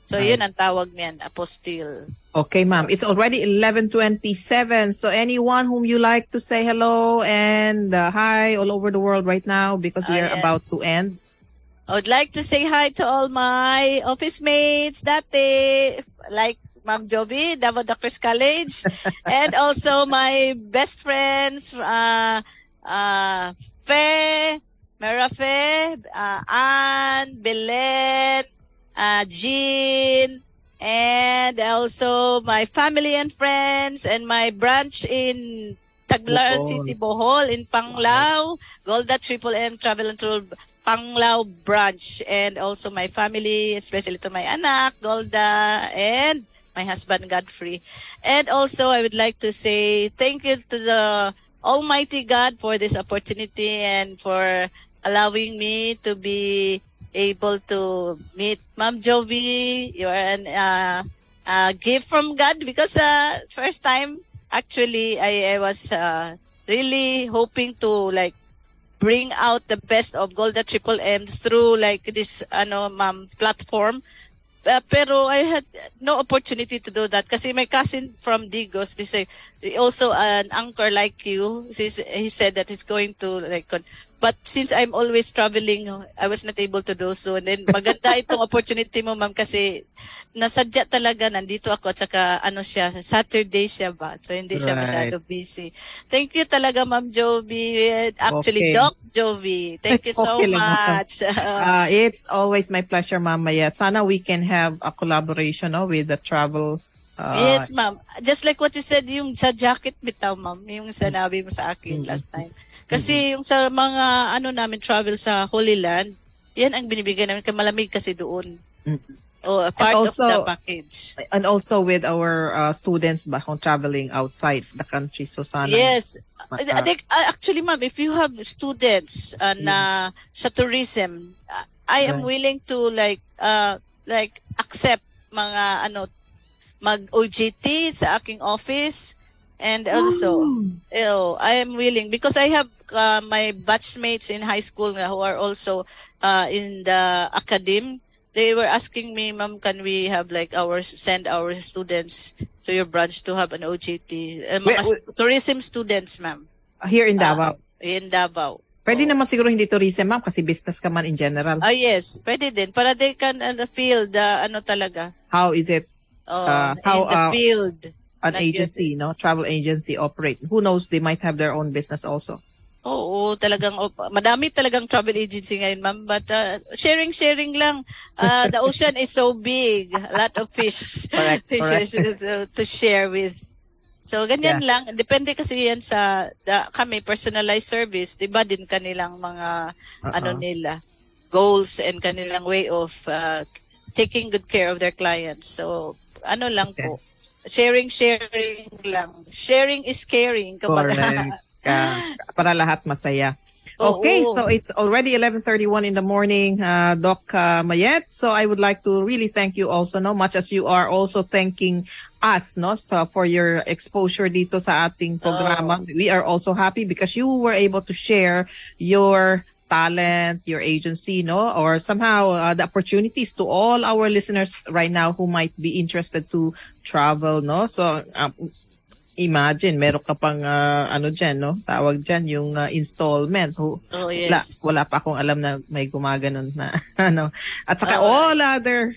So yun ang tawag niyan, apostille. Okay, ma'am. It's already 11:27. So anyone whom you like to say hello and hi all over the world right now, because we are about to end. I would like to say hi to all my office mates dati, like Ma'am Joby, Davao Doctors College, and also my best friends, Fe, Merafe, Ann, Belen, Jean, and also my family and friends, and my branch in Tagbilaran City, Bohol, in Panglao, Golda Triple M Travel and Tour Panglao branch, and also my family, especially to my anak, Golda, and my husband, Godfrey. And also, I would like to say thank you to the Almighty God for this opportunity and for allowing me to be able to meet Ma'am Jovi. You are a gift from God, because first time, actually, I was really hoping to bring out the best of Golda Triple M through this platform. Pero I had no opportunity to do that kasi my cousin from Digos, also an anchor like you, he said that he's going to but since I'm always traveling, I was not able to do so. And then maganda itong opportunity mo, ma'am, kasi nasadya talaga, nandito ako, at saka Saturday siya ba? So hindi siya masyado busy. Thank you talaga, Ma'am Jovi. Actually, Doc Jovi. Thank you so much. It's always my pleasure, Ma'am Mayet. Sana we can have a collaboration with the travel. Yes, ma'am. Just like what you said, yung sa jacket bitaw, ma'am, yung sinabi mo sa akin last time. Kasi yung sa mga namin travel sa Holy Land, yan ang binibigay namin, malamig kasi doon. A part of the package. And also with our students kung traveling outside the country. So sana. Yes. Actually, ma'am, if you have students na sa tourism, I am willing to accept mga mag-OJT sa aking office. And also, I am willing, because I have my batchmates in high school who are also in the academy. They were asking me, ma'am, can we have send our students to your branch to have an OJT? Tourism students, ma'am. Here in Davao? In Davao. Pwede naman siguro hindi tourism, ma'am, kasi business ka man in general. Yes, pwede din. Para they can feel the talaga. How is it? In the field. An agency, travel agency operate. Who knows, they might have their own business also. Oo, talagang madami talagang travel agency ngayon, ma'am, but sharing lang. The ocean is so big, a lot of fish. Correct. To share with. So ganyan lang, depende kasi yan sa kami personalized service, 'di ba, din kanilang mga nila, goals and kanilang way of taking good care of their clients. So lang po. Sharing lang. Sharing is caring. Correct. Para lahat masaya. Okay, so it's already 11:31 in the morning, Doc Mayet. So I would like to really thank you also, much as you are also thanking us, for your exposure dito sa ating programa. We are also happy because you were able to share your talent, your agency, no? Or somehow the opportunities to all our listeners right now who might be interested to travel, no? So, imagine, meron ka pang, dyan, no? Tawag dyan, yung installment. Oh, yes. Wala pa akong alam na may gumaganon na, ano. At saka all other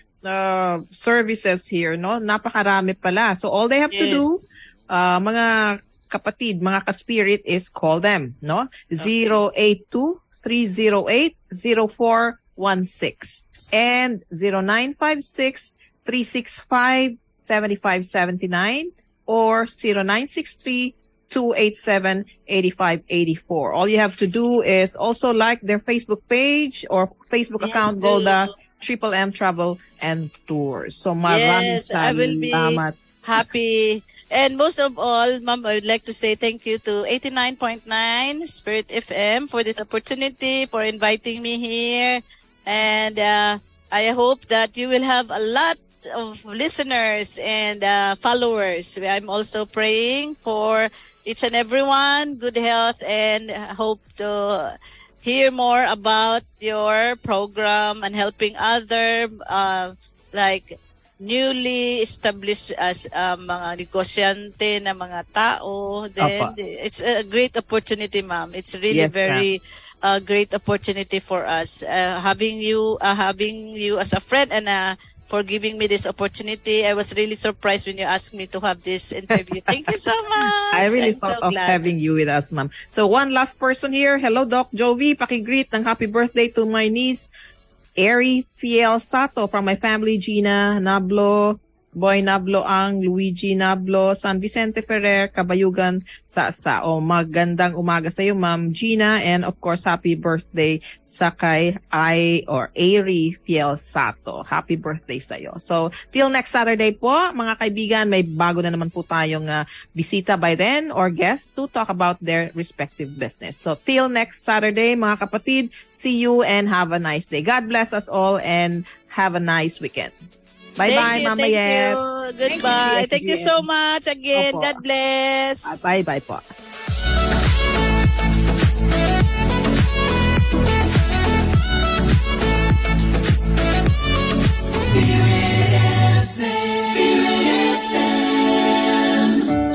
services here, no? Napakarami pala. So, all they have to do, mga kapatid, mga ka-spirit, is call them, no? 082-308-0416 and 0956-365-7579 or 0963-287-8584. All you have to do is also like their Facebook page or Facebook account, Golda Triple M Travel and Tours. So, maraming Yes, I will be salamat. happy. And most of all, Ma'am, I would like to say thank you to 89.9 Spirit FM for this opportunity, for inviting me here. And I hope that you will have a lot of listeners and followers. I'm also praying for each and everyone, good health, and hope to hear more about your program and helping other like newly established as mga negosyante na mga tao. Then it's a great opportunity, ma'am. It's really very great opportunity for us. Having you as a friend and for giving me this opportunity. I was really surprised when you asked me to have this interview. Thank you so much. I really I'm thought so of glad. having you with us, ma'am. So one last person here. Hello, Doc Jovi. Pakigreet ng happy birthday to my niece, Ari Fiel Sato, from my family, Gina Nablo, Boy Nablo Ang, Luigi Nablo, San Vicente Ferrer, Kabayugan, Sao. Magandang umaga sa iyo, Ma'am Gina, and of course, happy birthday sa kay Ari Fiel Sato. Happy birthday sa iyo. So, till next Saturday po, mga kaibigan, may bago na naman po tayong bisita by then or guest to talk about their respective business. So, till next Saturday, mga kapatid, see you and have a nice day. God bless us all and have a nice weekend. Bye-bye, Mama Yet. Goodbye. Thank you so much again. Opo. God bless. Bye-bye po.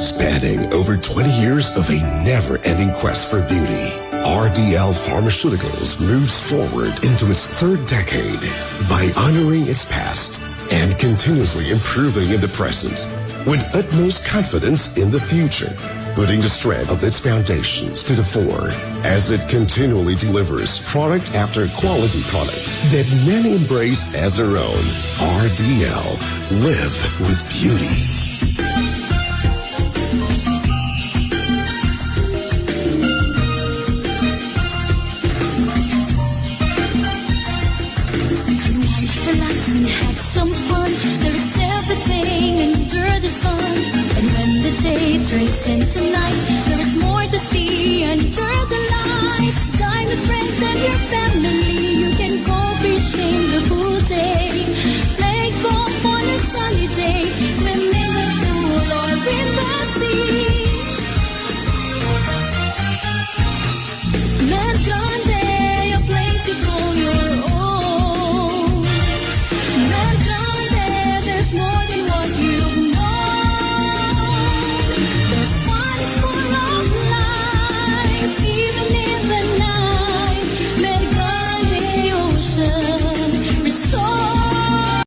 Spanning over 20 years of a never-ending quest for beauty, RDL Pharmaceuticals moves forward into its third decade by honoring its past and continuously improving in the present with utmost confidence in the future, putting the strength of its foundations to the fore as it continually delivers product after quality product that many embrace as their own. RDL, live with beauty. Relax and have some fun. There is everything under the sun. And when the day turns into night, there is more to see under the light.